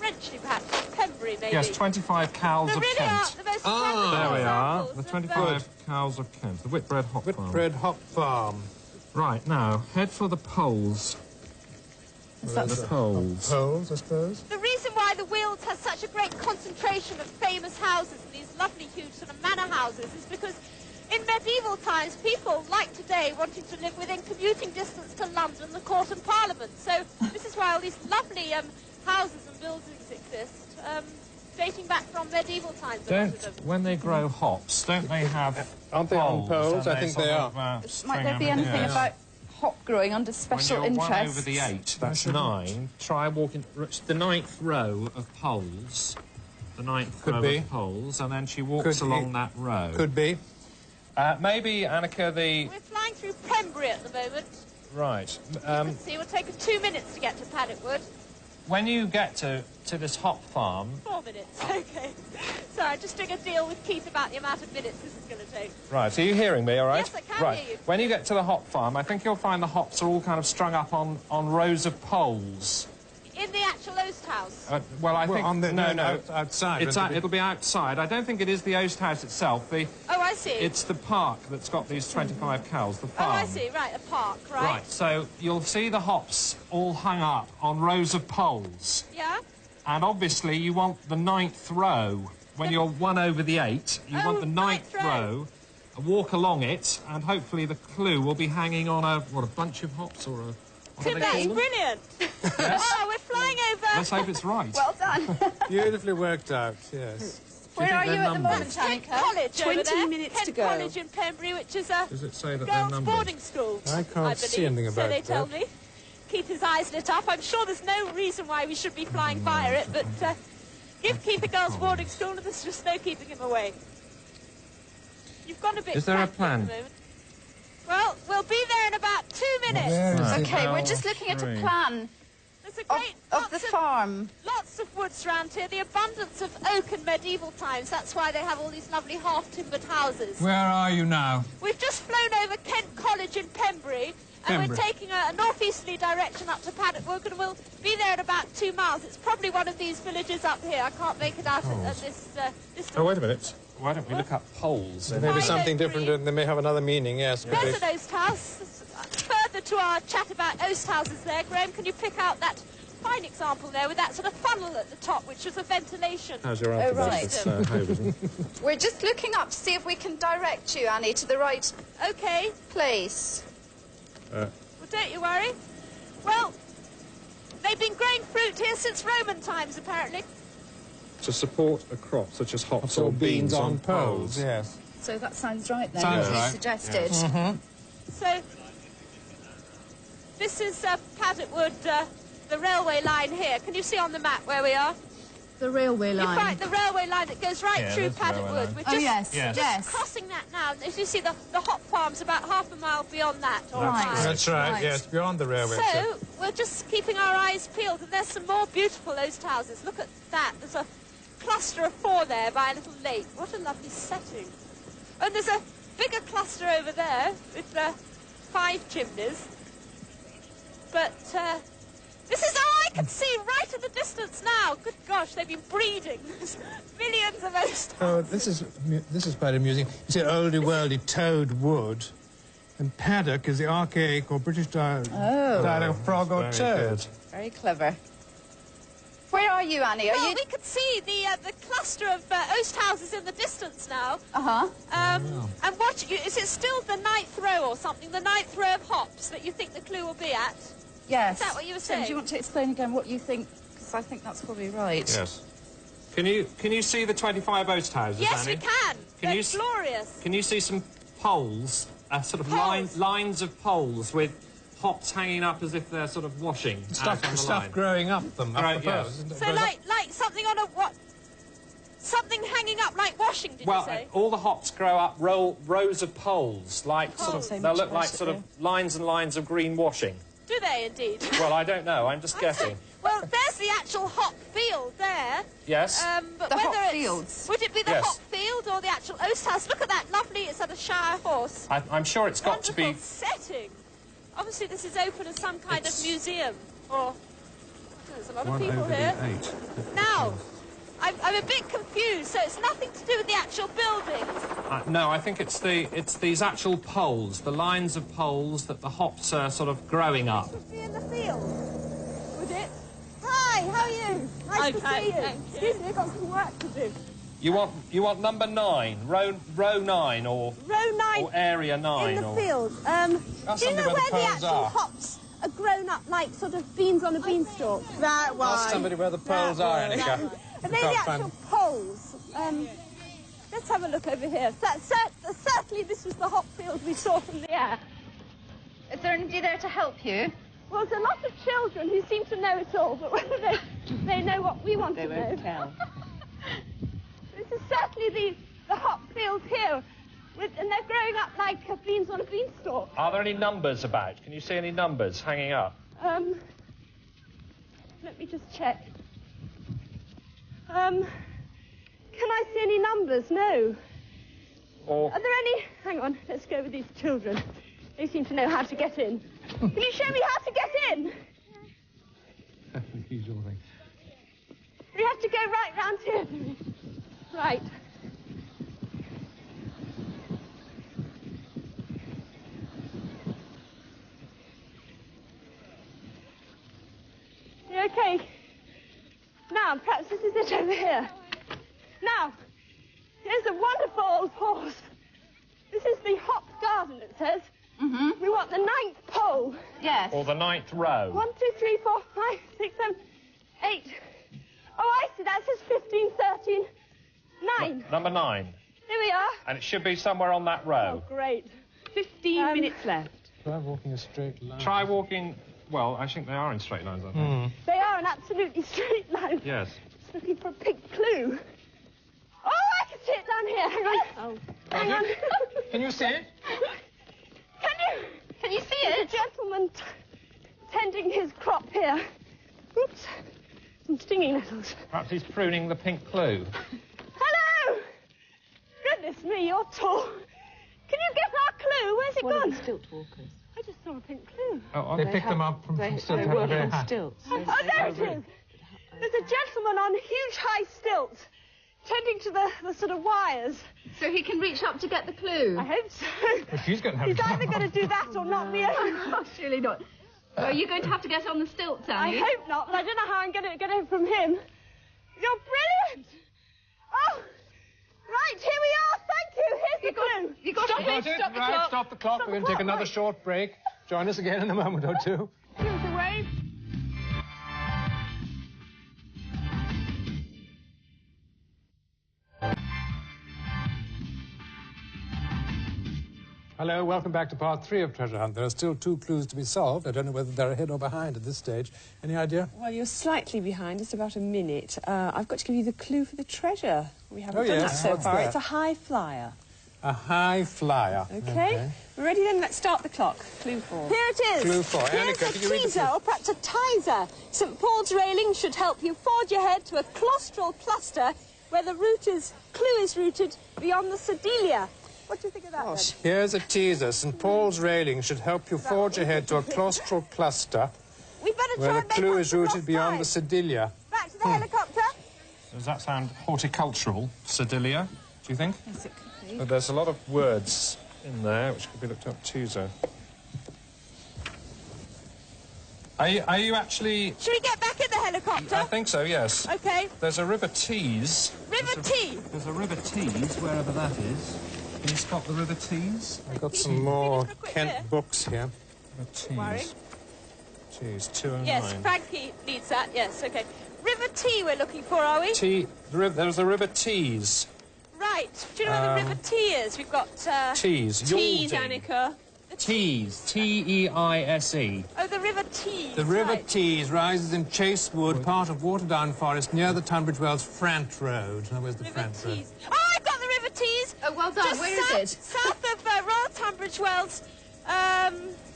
S5: Frenchley, perhaps, or Pembury, maybe.
S3: Yes, 25 cows
S5: There
S3: of
S5: really are
S3: Kent.
S5: the most
S1: Ah.
S5: wonderful
S3: There we are,
S5: examples
S3: the
S5: of,
S3: 25 cows of Kent, the Whitbread Hop Farm.
S1: Whitbread Hop Farm.
S3: Right, now, head for the poles. The poles.
S1: Poles, I suppose.
S5: The reason why the Weald has such a great concentration of famous houses and these lovely huge sort of manor houses is because in medieval times, people, like today, wanting to live within commuting distance to London, the court and parliament. So this is why all these lovely houses and buildings exist, dating back from medieval times. a lot of them.
S3: When they grow hops, don't they have
S1: Aren't they on poles?
S3: and
S1: I think
S3: sort
S1: they
S3: of,
S1: are.
S2: Might
S3: string
S2: there be
S3: them-
S2: anything
S3: yes.
S2: about hop growing under
S3: When
S2: special
S3: you're
S2: interests?
S3: 1 over the 8, that's 9. Try walking the 9th row of poles. The 9th
S1: Could
S3: row
S1: be.
S3: of poles, and then she walks
S1: Could
S3: along
S1: be.
S3: that row.
S1: Could be.
S3: Maybe, Annika, the...
S5: We're flying through Pembury at the moment.
S3: Right.
S5: Let's see, it will take us 2 minutes to get to Paddock Wood.
S3: When you get to this hop farm...
S5: 4 minutes, okay. Sorry, I'm just doing a deal with Keith about the amount of minutes this is going to take.
S3: Right, are you hearing me, all right?
S5: Yes, I can
S3: right.
S5: hear you.
S3: When you get to the hop farm, I think you'll find the hops are all kind of strung up on rows of poles.
S5: In the actual oast house.
S3: Well, I think...
S1: on the,
S3: no.
S1: outside.
S3: It'll be outside. I don't think it is the oast house itself.
S5: Oh, I see.
S3: It's the park that's got these 25 cows, the
S5: Oh,
S3: farm.
S5: I see, right, a park, right?
S3: Right, so you'll see the hops all hung up on rows of poles.
S5: Yeah?
S3: And obviously you want the 9th row. When you're 1 over the 8, you want the 9th row. Walk along it, and hopefully the clue will be hanging on a bunch of hops or a... what do they
S5: That's
S3: call them?
S5: brilliant. Oh, we're flying over.
S3: Let's hope it's right.
S2: Well done.
S1: Beautifully worked out, yes.
S2: Where are you at the moment,
S5: Kent
S2: Annika?
S5: College over
S4: 20
S5: there.
S4: minutes
S5: Kent
S4: to go.
S5: College in Pembury, which is a
S3: Does it say that they're
S5: girls'
S3: numbered?
S5: boarding school.
S1: I can't
S5: believe.
S1: see anything
S5: So
S1: about
S5: they tell
S1: that.
S5: me. Keith, his eyes lit up. I'm sure there's no reason why we should be flying via it, but give Keith a girls' boarding school and there's just no keeping him away. You've gone a bit
S3: Is there a
S5: crackly
S3: plan?
S5: at the moment. Well, we'll be there in about 2 minutes.
S1: Where is it?
S2: Okay, we're just looking at a plan
S5: There's a
S2: of,
S5: great
S2: of the farm.
S5: lots of woods around here. The abundance of oak in medieval times. That's why they have all these lovely half-timbered houses.
S1: Where are you now?
S5: We've just flown over Kent College in Pembury, and we're
S1: Pembury.
S5: taking a northeasterly direction up to Paddock Wood, and we'll be there in about 2 miles. It's probably one of these villages up here. I can't make it out at this distance.
S3: Oh, wait a minute. Why don't we look up poles?
S1: Maybe something different, and they may have another meaning, yes.
S5: There's an oast house. Further over to our chat about oast houses there. Graham, can you pick out that fine example there with that sort of funnel at the top, which was a ventilation?
S3: How's your
S2: alphabet?
S5: Right.
S2: We're just looking up to see if we can direct you, Annie, to the right
S5: OK.
S2: place.
S5: Well, don't you worry. Well, they've been growing fruit here since Roman times, apparently.
S3: To support a crop such as hops
S1: Or
S3: or beans on poles.
S1: yes.
S2: So that sounds right then,
S1: Sounds
S2: what you
S1: right.
S2: suggested.
S1: Mm-hmm.
S5: So, this is Paddock Wood, the railway line here. Can you see on the map where we are?
S2: The railway
S5: You're
S2: line.
S5: right, the railway line that goes right
S3: Yeah,
S5: through
S3: there's the
S5: Paddock
S3: railway
S5: Wood.
S3: line.
S5: We're just,
S2: Yes.
S5: just crossing that now. As you see, the hop farm's about half a mile beyond that. Or
S2: Right.
S5: higher.
S1: That's right,
S2: Right.
S1: yes, beyond the railway.
S5: So, we're just keeping our eyes peeled, and there's some more beautiful oast houses. Look at that. There's a cluster of 4 there by a little lake. What a lovely setting. And there's a bigger cluster over there with 5 chimneys. But this is all I can see right in the distance now. Good gosh, they've been breeding. There's millions of oast
S1: Oh,
S5: houses.
S1: this is quite amusing. It's an oldie worldy toad wood, and paddock is the archaic or British dialect of frog or toad.
S2: Very clever. Where are you, Annie? Are
S5: Well,
S2: you...
S5: we could see the cluster of oast houses in the distance now.
S2: Uh-huh.
S5: And what, is it still the 9th row or something, the 9th row of hops that you think the clue will be at?
S2: Yes.
S5: Is that what you were
S2: So
S5: saying?
S2: do you want to explain again what you think? Because I think that's probably right.
S3: Yes. Can you see the 25 oast houses,
S5: Yes,
S3: Annie?
S5: we can. They're
S3: you
S5: glorious.
S3: Can you see some poles, sort of
S5: Poles?
S3: lines of poles with hops hanging up as if they're sort of washing out on the
S1: Stuff
S3: line?
S1: growing up them, up
S3: Right,
S1: the
S3: yes.
S1: poles, isn't it?
S5: So
S1: Goes up-
S5: like something on a what? Something hanging up like washing, did you
S3: Well,
S5: say?
S3: all the hops grow up rows of poles, like sort
S5: Poles.
S3: of, they'll look like sort of lines and lines of green washing.
S5: Do they indeed?
S3: Well, I don't know. I'm just guessing.
S5: Well, there's the actual hop field there.
S3: Yes.
S5: But
S2: The
S5: whether
S2: hop
S5: it's,
S2: fields.
S5: would it be the
S3: Yes.
S5: hop field or the actual oast house? Look at that lovely, it's at a Shire horse.
S3: I'm sure it's got to
S5: Wonderful
S3: be.
S5: setting. Obviously, this is open as some kind of museum. Or there's a lot of
S1: 1
S5: people
S1: over
S5: here.
S1: the 8.
S5: Now, I'm a bit confused. So it's nothing to do with the actual buildings.
S3: No, I think it's these actual poles, the lines of poles that the hops are sort of growing up.
S5: Would be in the field. Would it? Hi, how are you? Nice to see you. Excuse me, I've got some work to do.
S3: You want number 9, row 9, or
S5: Row 9
S3: or area 9,
S5: in the
S3: or
S5: field. Do you
S1: somebody
S5: know
S1: where the
S5: where the
S1: poles
S5: actual
S1: are.
S5: hops are grown up like sort of beans on a beanstalk? That one.
S1: Ask somebody where the poles are, Annika.
S5: Are they the actual poles? Let's have a look over here. Certainly this was the hop field we saw from the air.
S2: Is there anybody there to help you?
S5: Well, there's a lot of children who seem to know it all, but whether they know what we want to know.
S4: Tell.
S5: This is certainly the hop field here, and they're growing up like beans on a beanstalk.
S3: Are there any numbers about? Can you see any numbers hanging up?
S5: Let me just check. Can I see any numbers? No.
S3: Or
S5: Are there any... Hang on, let's go with these children. They seem to know how to get in. Can you show me how to get in?
S1: Usual thing.
S5: We have to go right round here. Right. You okay? Now, perhaps this is it over here. Now, here's a wonderful old horse. This is the hop garden, it says.
S2: Mm-hmm.
S5: We want the 9th pole.
S2: Yes.
S3: or the 9th row?
S5: 1, 2, 3, 4, 5, 6, 7, 8. Oh, I see. That says 15, 13, 9.
S3: Number 9.
S5: Here we are.
S3: And it should be somewhere on that row.
S5: Oh, great.
S4: 15 minutes left.
S1: Try walking a straight line.
S3: Try walking... Well, I think they are in straight lines, I think.
S5: They are an absolutely straight line.
S3: Yes.
S5: Just looking for a pink clue. Oh, I can see it down here. Hang on.
S4: Oh.
S5: Hang on.
S1: Can you see it?
S5: Can you see it? There's a gentleman tending his crop here. Oops. Some stinging nettles.
S3: Perhaps he's pruning the pink clue.
S5: Hello! Goodness me, you're tall. Can you get our clue? Where's it
S4: One
S5: gone?
S4: of the stilt walkers.
S5: I just saw a pink clue.
S3: Oh,
S1: They picked them up from still
S4: They
S1: having
S4: work
S1: very
S4: on
S1: high.
S4: stilts.
S5: Oh, there it is. There's a gentleman on huge high stilts tending to the sort of wires.
S2: So he can reach up to get the clue?
S5: I hope so.
S3: Well, she's going to have
S5: He's either going to do that or knock me over.
S2: Oh, surely not. Are you going to have to get on the stilts, are
S5: I
S2: you?
S5: hope not, but I don't know how I'm going to get it from him. You're brilliant! Oh! Right, here we are. Thank you. Here's the clue.
S2: You got
S1: Stop the clock. We're going to take another short break. Join us again in a moment or two.
S5: Here's the wave.
S1: Hello, welcome back to part 3 of Treasure Hunt. There are still 2 clues to be solved. I don't know whether they're ahead or behind at this stage. Any idea?
S4: Well, you're slightly behind, just about a minute. I've got to give you the clue for the treasure. We haven't
S1: Oh,
S4: done
S1: yes.
S4: that so
S1: What's
S4: far.
S1: that?
S4: It's a high flyer.
S1: A high flyer.
S4: Okay. We're ready then? Let's start the clock. Clue 4.
S5: Here it is.
S1: Clue 4.
S5: Here's
S1: Annika,
S5: a
S1: can you read the
S5: teaser,
S1: clue?
S5: or perhaps a tizer. St Paul's railing should help you forge ahead to a claustral cluster where the clue is rooted beyond the Sedelia. What do you think of that, then?
S1: Here's a teaser. St Paul's railing should help you forge ahead to a claustral cluster
S5: We better try
S1: where the
S5: and make
S1: clue
S5: up
S1: is
S5: some
S1: rooted
S5: lost
S1: beyond
S5: time.
S1: the Sedelia.
S5: Back to the helicopter.
S3: Does that sound horticultural, Sedelia, do you think?
S4: Yes, it could be.
S3: But there's a lot of words in there which could be looked up teaser. Are you actually...
S5: Should we get back in the helicopter?
S3: I think so, yes.
S5: OK.
S3: There's a River Tees.
S5: River Tees.
S3: There's a River Tees, wherever that is. Can you spot the River Tees?
S1: I've got some more
S5: Just a quick
S1: Kent
S5: bit.
S1: books here.
S3: River
S5: Worry.
S3: Tees. Tees, 209.
S5: Yes, Frankie needs that. Yes, OK. River Tee we're looking for, are we?
S3: There's a River Tees.
S5: Right. Do you know where the River Tee is? We've got...
S3: Tees.
S4: Tease,
S3: Yalding.
S4: Annika.
S3: Tees. T-E-I-S-E.
S5: Oh, the River Tees.
S1: The River
S5: right.
S1: Tees rises in Chase Wood, part of Waterdown Forest, near the Tunbridge Wells Frant Road. Now, where's the
S5: River
S1: Frant Road?
S5: Tees. Oh, I've got the River Tees.
S2: Oh, well done.
S5: Just
S2: Where is
S5: south,
S2: it?
S5: South of Royal Tunbridge Wells,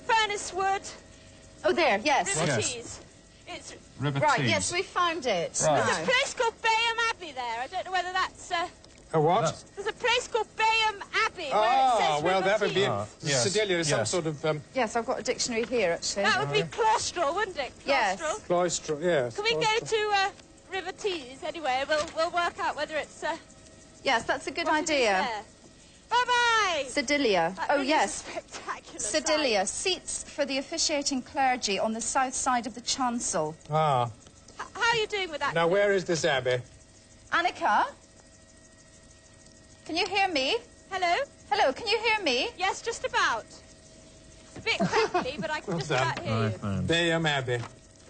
S5: Furnace Wood,
S2: Oh, there, yes.
S5: River
S3: Yes.
S5: Tees. It's
S3: River
S2: Right,
S3: Tees.
S2: yes, we found it.
S3: Right.
S5: There's a place called Bayham Abbey there. I don't know whether that's...
S1: A what?
S5: there's a place called Bayham Abbey where it
S1: Oh,
S5: says
S1: well,
S5: River
S1: that would be...
S5: Tees.
S3: yes,
S1: Sedelia is some
S3: yes.
S1: sort of...
S2: Yes, I've got a dictionary here, actually.
S5: That would be claustral, wouldn't it?
S2: Yes.
S5: Claustral.
S1: Cloistral, yes.
S5: Can we go to River Tees anyway? We'll work out whether it's...
S2: Yes, that's a good
S5: what it is
S2: idea.
S5: there. Bye-bye.
S2: Sedelia.
S5: That
S2: Oh,
S5: really
S2: yes.
S5: is a spectacular
S2: Sedelia. Seats for the officiating clergy on the south side of the chancel.
S1: Ah.
S5: sight. How are you doing with that?
S1: Now, where is this abbey?
S2: Annika? Can you hear me?
S5: Hello?
S2: Hello, can you hear me?
S5: Yes, just about. It's a bit crackly, but I can
S1: Well
S5: just
S1: done.
S5: about hear you.
S1: Bayham Abbey.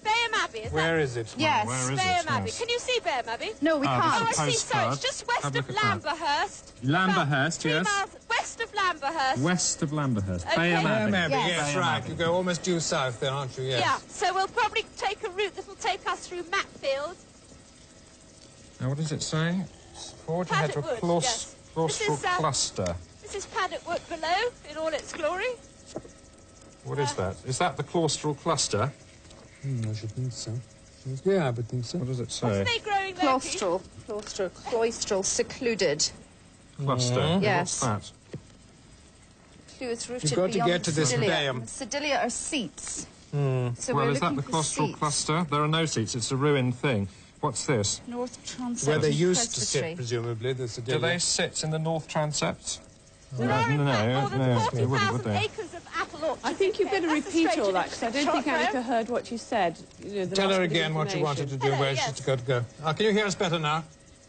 S5: Bayham Abbey, is
S1: Where is it?
S2: Yes.
S3: Where is
S5: Bayham
S3: it?
S5: Abbey.
S3: Yes.
S5: Can you see Bayham Abbey?
S2: No, we
S5: Oh,
S2: can't.
S5: I see. So
S3: postcard.
S5: it's just west
S3: Have a
S5: of
S3: look at that.
S5: Lamberhurst.
S3: Lamberhurst,
S5: About 3
S3: yes.
S5: miles west of Lamberhurst.
S3: West of Lamberhurst.
S5: Okay.
S3: Bayham Abbey.
S1: Bayham Abbey,
S2: Yes.
S1: yes,
S3: Bayham
S1: right.
S3: Abbey.
S1: You go almost due south there, aren't you? Yes.
S5: Yeah, so we'll probably take a route that will take us through Matfield.
S3: Now, what does it say? Forge ahead to a
S5: Paddock Wood, yes.
S3: claustral
S5: This is,
S3: cluster.
S5: This is Paddock Wood below, in all its glory.
S3: What is that? Is that the claustral cluster?
S1: I should think so. Yeah, I would think so.
S3: What does it
S5: What's
S3: say?
S5: they growing there? Pete?
S2: Cloistral, secluded.
S3: Cluster.
S2: Yes.
S3: What's that?
S2: Clue is rooted
S1: You've got to
S2: beyond
S1: get to this
S2: Sedelia.
S1: Bayham.
S2: Sedelia are seats. So
S3: Well,
S2: we're
S3: is that
S2: looking
S3: the
S2: for
S3: claustral
S2: seats.
S3: cluster? There are no seats. It's a ruined thing. What's this?
S2: North Transept
S1: Where they used to
S2: Presbytery.
S1: sit, presumably, the
S3: Do they
S1: Sedelia.
S3: sit in the North Transept?
S5: There are in fact more than
S3: no,
S5: 40,000
S3: they wouldn't, would they?
S5: acres of apple orchards.
S4: I think
S5: in
S4: you'd better
S5: Kent. That's a
S4: repeat
S5: strange
S4: all
S5: and
S4: that, because I don't think
S5: interesting
S4: Annika heard what you said. You know, the
S1: Tell
S4: last
S1: her
S4: bit of
S1: again what you wanted to do,
S5: Hello,
S1: where
S5: yes.
S1: she's got to go. Can you hear us better now?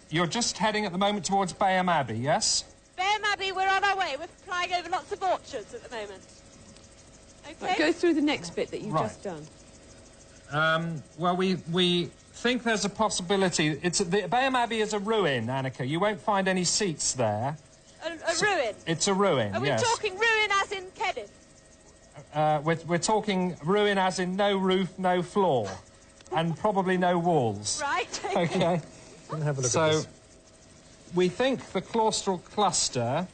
S3: You're just heading at the moment towards Bayham Abbey, yes?
S5: Bayham Abbey, we're on our way. We're flying over lots of orchards at the moment. Okay?
S4: Right, go through the next bit that you've
S3: Right.
S4: just done.
S3: Well, we think there's a possibility. Bayham Abbey is a ruin, Annika. You won't find any seats there.
S5: A ruin.
S3: It's a ruin,
S5: Are we
S3: yes.
S5: talking ruin as in Kenneth?
S3: We're talking ruin as in no roof, no floor, and probably no walls.
S5: Right?
S3: Okay.
S1: Have a look at
S3: So,
S1: this.
S3: we think the claustral cluster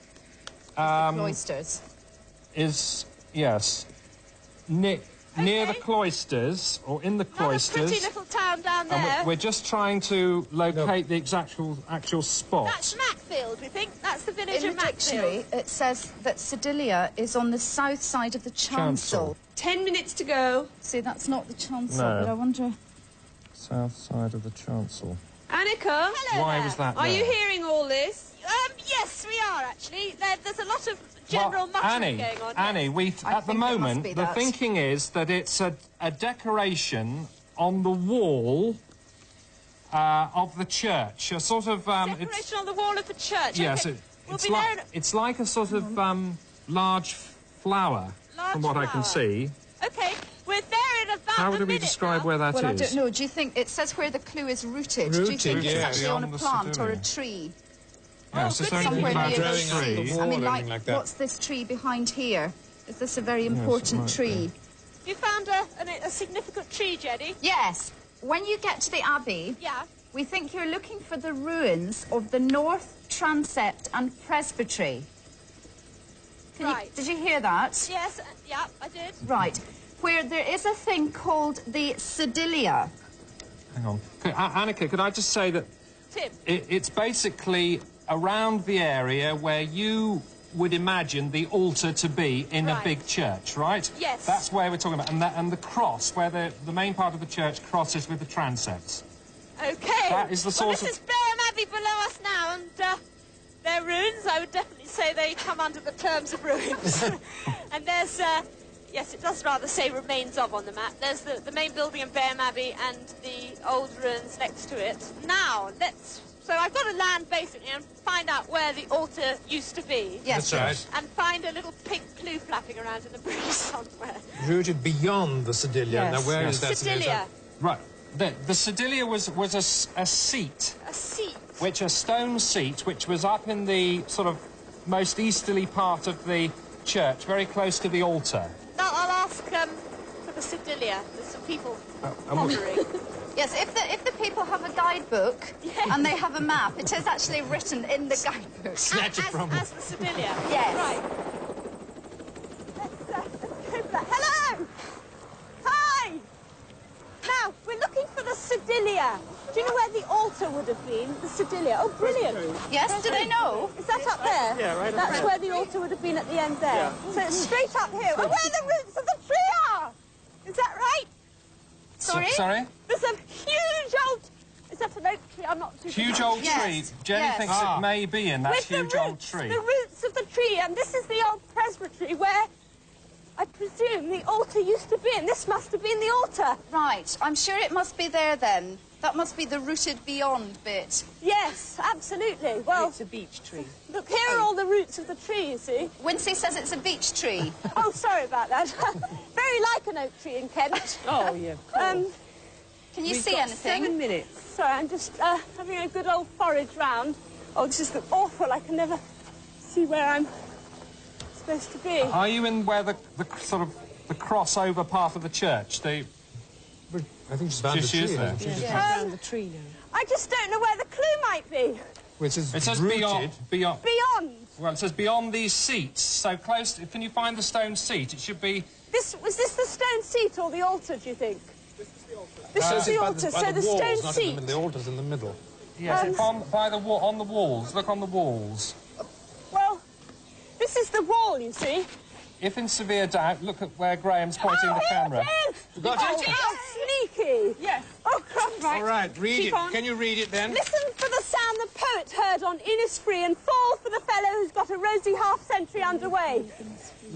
S2: Cloisters.
S3: is, yes, near the cloisters, or in the
S5: Not a pretty
S3: cloisters.
S5: little town down
S3: And
S5: there.
S3: we're just trying to locate the actual spot.
S5: That's Matfield, we think. That's the village
S2: In
S5: of
S2: the dictionary,
S5: Matfield.
S2: it says that Sedelia is on the south side of the chancel.
S4: 10 minutes to go.
S2: See, that's not the chancel,
S3: No.
S2: but I wonder...
S3: South side of the chancel.
S4: Annika?
S5: Hello
S3: Why
S5: there.
S3: was that
S4: Are
S3: there?
S4: you hearing all this?
S5: Yes, we are, actually. There's a lot of general muttering going on.
S3: Annie, at the moment, the
S2: that.
S3: thinking is that it's a decoration on the wall of the church. A sort of...
S5: Decoration on the wall of the church.
S3: Yes,
S5: Okay.
S3: it's like a sort of large flower, from what I can see.
S5: Okay, we're there in about
S3: How
S5: a
S3: do we
S5: minute
S3: describe
S5: now.
S3: where that is?
S2: Well, I don't know. Do you think it says where the clue is rooted? Do you
S1: Rooted,
S2: think
S1: yes.
S2: it's actually on a
S3: Beyond the
S2: plant or a
S3: Sidonia.
S2: tree?
S3: Yes, it's
S5: good
S3: only
S2: Somewhere
S3: about
S2: near
S3: a
S2: those
S1: growing on the
S2: trees.
S1: wall
S2: I mean,
S1: or
S2: like,
S1: anything like that.
S2: what's this tree behind here? Is this a very important
S3: might
S2: tree?
S5: You found a significant tree, Jenny?
S2: Yes. When you get to the Abbey,
S5: Yeah.
S2: we think you're looking for the ruins of the north transept and presbytery.
S5: Right.
S2: Did you hear that?
S5: Yes, yeah, I did.
S2: Right. Where there is a thing called the sedilia.
S3: Hang on. Annika, could I just say that
S5: Tim.
S3: it's basically around the area where you would imagine the altar to be in a
S5: Right.
S3: big church, right?
S5: Yes.
S3: That's where we're talking about. And the cross, where the main part of the church crosses with the transepts.
S5: Okay.
S3: That is the
S5: well,
S3: sort
S5: this
S3: of-
S5: is Bayham Abbey below us now, and their ruins, I would definitely say they come under the terms of ruins. And there's, yes, it does rather say remains of on the map. There's the main building in Bayham Abbey and the old ruins next to it. Now, so I've got to land basically and find out where the altar used to be.
S2: Yes.
S1: That's right.
S5: And find a little pink clue flapping around in the breeze somewhere.
S1: Rooted beyond the Sedilia.
S2: Yes.
S1: Now, where is that?
S5: Sedilia.
S3: Right. The sedilia was a seat,
S5: A seat.
S3: a stone seat, which was up in the sort of most easterly part of the church, very close to the altar.
S5: I'll ask for the Sedilia. There's some people pondering.
S2: Yes, if the people have a guidebook and they have a map, it is actually written in the guidebook.
S1: Snatch it from them.
S5: As the Sedilia.
S2: Yes.
S5: Right. Let's go for that. Hello! Hi! Now, we're looking for the Sedilia. Do you know where the altar would have been? The Sedilia. Oh, brilliant.
S2: Yes, do they know?
S5: Is that up there?
S8: Yeah, right up
S5: That's
S8: there.
S5: where the altar would have been at the end there. So it's straight up here. Oh, where the roots of the tree are! Is that right? Sorry?
S3: Sorry?
S5: There's a huge old... Is that an oak tree? I'm not too
S3: Huge
S5: sure.
S3: old
S2: Yes,
S3: tree. Jenny
S2: yes.
S3: thinks it may be in that
S5: With
S3: huge
S5: the
S3: old
S5: roots,
S3: tree.
S5: the roots of the tree, and this is the old presbytery where I presume the altar used to be, and this must have been the altar.
S2: Right, I'm sure it must be there then. That must be the rooted beyond bit.
S5: Yes, absolutely. Well,
S4: It's a beech tree.
S5: look, here are all the roots of the tree, you see.
S2: Wincy says it's a beech tree.
S5: Oh, sorry about that. Very like an oak tree in Kent.
S4: Oh, yeah, of course.
S2: Can you
S4: We've
S2: see
S4: got
S2: anything?
S4: 7 minutes.
S5: Sorry, I'm just having a good old forage round. Oh, this is awful. I can never see where I'm supposed to be.
S3: Are you in where the sort of the crossover part of the church?
S1: I think she's found the
S3: She is
S1: tree.
S3: there.
S1: hasn't she?
S4: Yeah, around the tree now.
S5: I just don't know where the clue might be.
S1: Which is
S3: It says
S1: rooted.
S3: beyond.
S5: Beyond.
S3: Well, it says beyond these seats, so close. Can you find the stone seat? It should be.
S5: Was this the stone seat or the altar, do you think? This is the altar. This is the
S1: By
S5: altar,
S1: by
S5: so the
S1: walls,
S5: stone
S1: not in
S5: seat.
S1: the middle. The altar's in the middle.
S3: Yes, it's on the walls. Look on the walls.
S5: Well, this is the wall, you see.
S3: If in severe doubt, look at where Graham's pointing the camera.
S5: Here it is!
S1: got
S5: oh,
S1: it?
S5: how sneaky!
S2: Yes.
S5: Oh, crumbs.
S1: All right, read
S5: Keep
S1: it.
S5: on.
S1: Can you read it then?
S5: Listen for the sound the poet heard on Innisfree and fall for the fellow who's got a rosy half-century underway.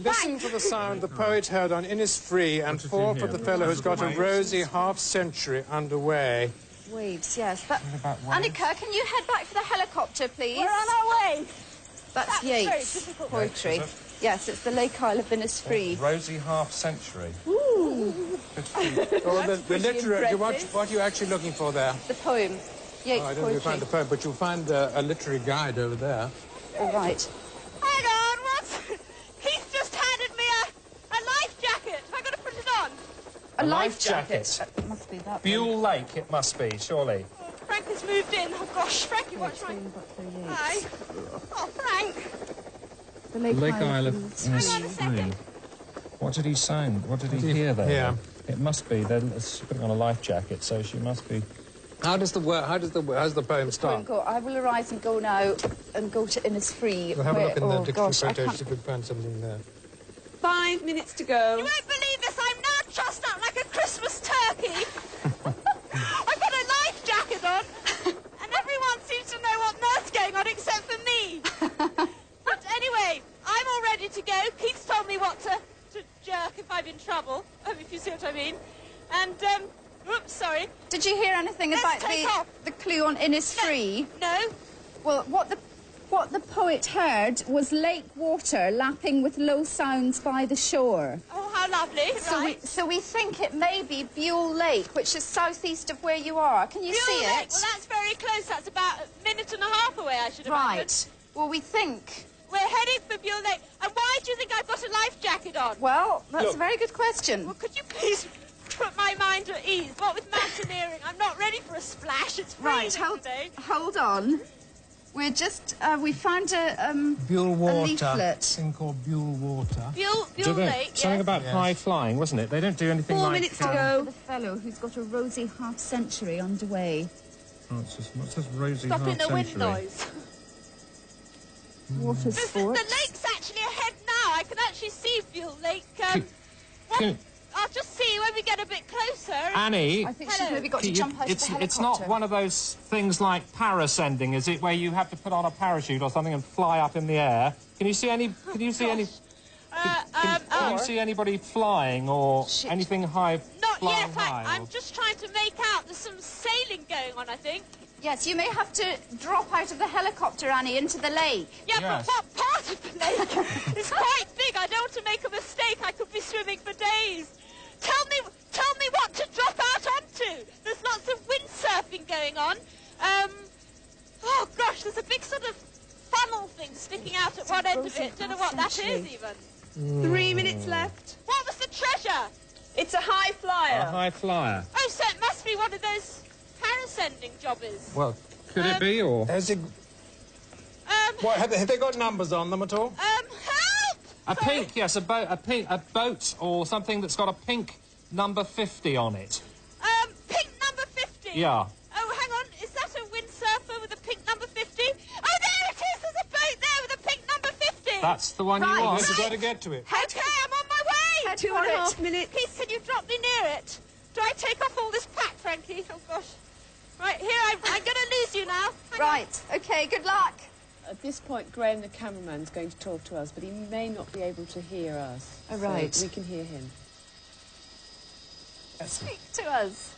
S1: Listen for the sound the poet heard on Innisfree and fall for the fellow who's got a rosy half-century underway.
S2: Waves, yes. That...
S3: about waves?
S2: Annika, can you head back for the helicopter, please?
S5: We're on our way.
S2: That's
S5: very
S2: Yeats'
S5: difficult.
S2: poetry. Yes, it's the Lake Isle of Innisfree.
S3: Rosy half-century.
S1: Oh, the literary. What are you actually looking for there?
S2: The poem. Yeats'
S1: Oh, I don't know if you find
S2: poetry.
S1: the poem, but you'll find a literary guide over there.
S2: All right.
S5: Hang on, what? Keith just handed me a life jacket. Have I got to put it on?
S2: A
S3: life jacket.
S2: It must be that one.
S3: Buell Lake, it must be, surely.
S5: Oh, Frank has moved in. Oh, gosh, Frankie, what's wrong? Hi. Oh, Frank.
S2: The Lake, Isle of
S5: Hang on a second.
S3: What did he sound? What did he hear there?
S1: Yeah.
S3: It must be. She's putting on a life jacket, so she must be.
S1: How does the poem
S2: Poem
S1: start?
S2: go. I will arise and go now and go to Innisfree.
S1: We'll have a look in the
S2: oh,
S1: dictionary
S2: gosh, I
S1: photos
S2: can't...
S1: if we find something there.
S4: 5 minutes to go.
S5: You won't believe this. I'm now trussed up like a Christmas turkey. I've got a life jacket on. if you see what I mean. And, oops, sorry.
S2: Did you hear anything about
S5: take off.
S2: the clue on Innisfree?
S5: No.
S2: Well, what the poet heard was lake water lapping with low sounds by the shore.
S5: Oh, how lovely.
S2: So we think it may be Buell Lake, which is southeast of where you are. Can you see
S5: Buell Lake.
S2: it?
S5: Well, that's very close. That's about a minute and a half away, I should imagine.
S2: Right. Well, we think...
S5: We're heading for Buell Lake. And why do you think I've got a life jacket on?
S2: Well, that's a very good question.
S5: Well, could you please put my mind at ease? What with mountaineering? I'm not ready for a splash. It's freezing today.
S2: Hold on. We're just, we found a
S1: Buell Water.
S2: leaflet.
S1: Thing called Buell Water.
S5: Buell Lake,
S3: Something
S5: yes.
S3: about high flying, wasn't it? They don't do anything
S4: 4
S3: like...
S4: minutes to go.
S2: The fellow who's got a rosy half-century underway.
S3: Oh, it's just, what's this rosy
S5: Stopping the wind
S3: half-century?
S5: noise.
S2: Water
S5: The
S2: sports.
S5: lake's actually ahead now. I can actually see Buell Lake.
S3: Can-
S5: I'll just see when we get a bit closer.
S3: Annie,
S2: I think she's maybe got to jump out of the helicopter.
S3: it's not one of those things like parascending, is it, where you have to put on a parachute or something and fly up in the air? Can you see any? Can you see any? Can you see anybody flying or anything high?
S5: Not
S3: flying
S5: yet.
S3: high,
S5: I'm just trying to make out. There's some sailing going on, I think.
S2: Yes, you may have to drop out of the helicopter, Annie, into the lake.
S5: Yeah,
S3: Yes.
S5: but what part of the lake? It's quite big. I don't want to make a mistake. I could be swimming for days. Tell me what to drop out onto. There's lots of windsurfing going on. Oh gosh, there's a big sort of funnel thing sticking out at one end of it. Don't know what that is even.
S4: 3 minutes left.
S5: What was the treasure?
S4: It's a high flyer.
S3: A high flyer.
S5: Oh, so it must be one of those parascending jobbers.
S3: Well, could it be or?
S1: Has it... What, have they got numbers on them at all?
S5: Help!
S3: A pink, yes, a boat or something that's got a pink number 50 on it.
S5: Pink number 50.
S3: Yeah.
S5: Oh, hang on. Is that a windsurfer with a pink number 50? Oh, there it is. There's a boat there with a pink number 50.
S3: That's the one you want.
S1: Yes, you've got to get to it.
S5: Okay, I'm on my way.
S4: Head 2.5 minutes.
S5: Please, can you drop me near it? Do I take off all this pack, Frankie? Oh, gosh. Right, here, I'm going to lose you now. Hang on.
S2: Right, OK, good luck.
S4: At this point, Graham, the cameraman's going to talk to us, but he may not be able to hear us.
S2: Oh, right.
S4: So we can hear him.
S2: Speak to us.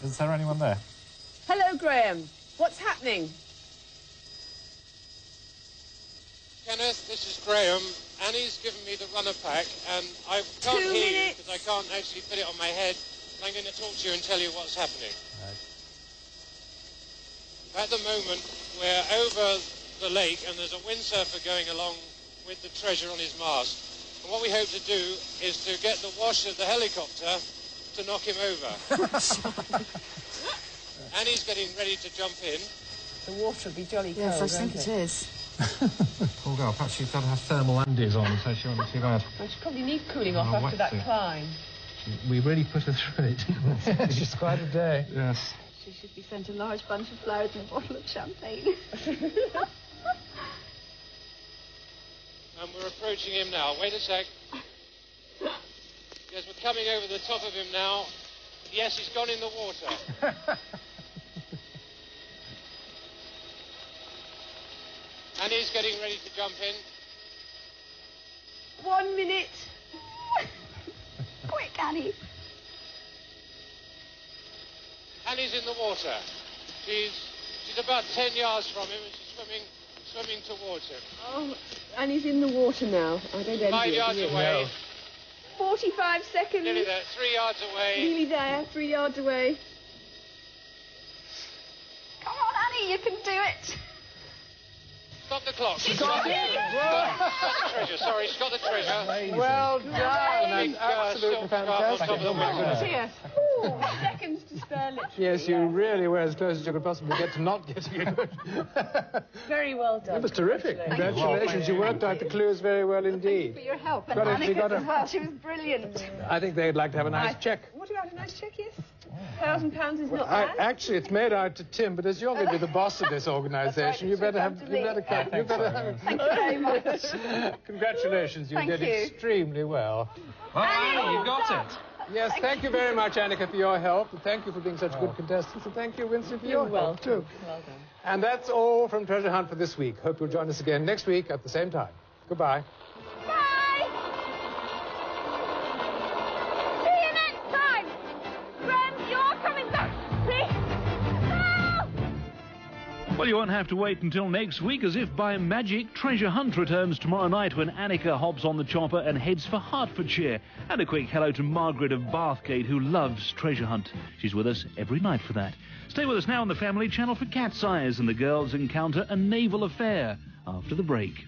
S3: Is there anyone there?
S4: Hello, Graham. What's happening?
S7: Kenneth, this is Graham. Annie's given me the runner pack, and I can't
S4: 2
S7: hear you
S4: minutes.
S7: because I can't actually put it on my head. I'm going to talk to you and tell you what's happening. At the moment, we're over the lake, and there's a windsurfer going along with the treasure on his mast. And what we hope to do is to get the wash of the helicopter to knock him over. Annie's getting ready to jump in.
S4: The water will be jolly cold,
S2: Yes, I think
S4: won't
S2: it is.
S3: Poor girl, perhaps she's got to have thermal undies on, so she won't be too bad.
S4: Well, she probably needs cooling off
S3: Oh,
S4: after that
S3: wetsuit.
S4: climb.
S3: We really put her through it, didn't we?
S1: It's quite a day.
S3: Yes.
S2: She should be sent a large bunch of flowers and a bottle of champagne.
S7: And we're approaching him now. Wait a sec. Yes, we're coming over the top of him now. Yes, he's gone in the water. And he's getting ready to jump in.
S4: 1 minute.
S2: Quick, Annie.
S7: Annie's in the water. She's about 10 yards from him and she's swimming towards him.
S4: Oh, and he's in the water now. I don't envy
S7: 5
S4: it,
S7: yards
S4: do you?
S7: away.
S4: 45 seconds.
S7: Nearly there. 3 yards away.
S4: Nearly there. 3 yards away.
S2: Come on, Annie, you can do it.
S7: Stop the clock. She's got it. Got the treasure. Sorry, she's got the treasure.
S1: Well done.
S7: Big,
S1: That's absolutely
S7: silk scarf on top of the
S1: fantastic.
S7: water.
S4: Here. 4 seconds to spare, literally.
S1: Yes, you really were as close as you could possibly get to not getting it.
S4: Very well done.
S1: It was terrific.
S4: Congratulations.
S1: Congratulations. You worked out the clues very well indeed.
S2: For your help. And
S1: Got it, you got
S2: Annika
S1: it.
S2: as well. She was brilliant.
S1: I think they'd like to have a nice check.
S4: What about a nice check, yes? £1,000 is not bad.
S1: Actually, it's made out to Tim, but as you're going to be the boss of this organisation, you better have.
S2: Thank you very much.
S1: Congratulations, you
S2: Thank
S1: did
S2: you.
S1: extremely well.
S3: Oh, Annie, you got it.
S1: Yes, thank you very much, Annika, for your help. And thank you for being such good contestants. And thank you, Winston, for your help, too.
S4: Well done.
S1: And that's all from Treasure Hunt for this week. Hope you'll join us again next week at the same time. Goodbye.
S2: Bye.
S9: Well, you won't have to wait until next week, as if by magic. Treasure Hunt returns tomorrow night when Annika hops on the chopper and heads for Hertfordshire. And a quick hello to Margaret of Bathgate, who loves Treasure Hunt. She's with us every night for that. Stay with us now on the Family Channel for Cat's Eyes, and the girls encounter a naval affair after the break.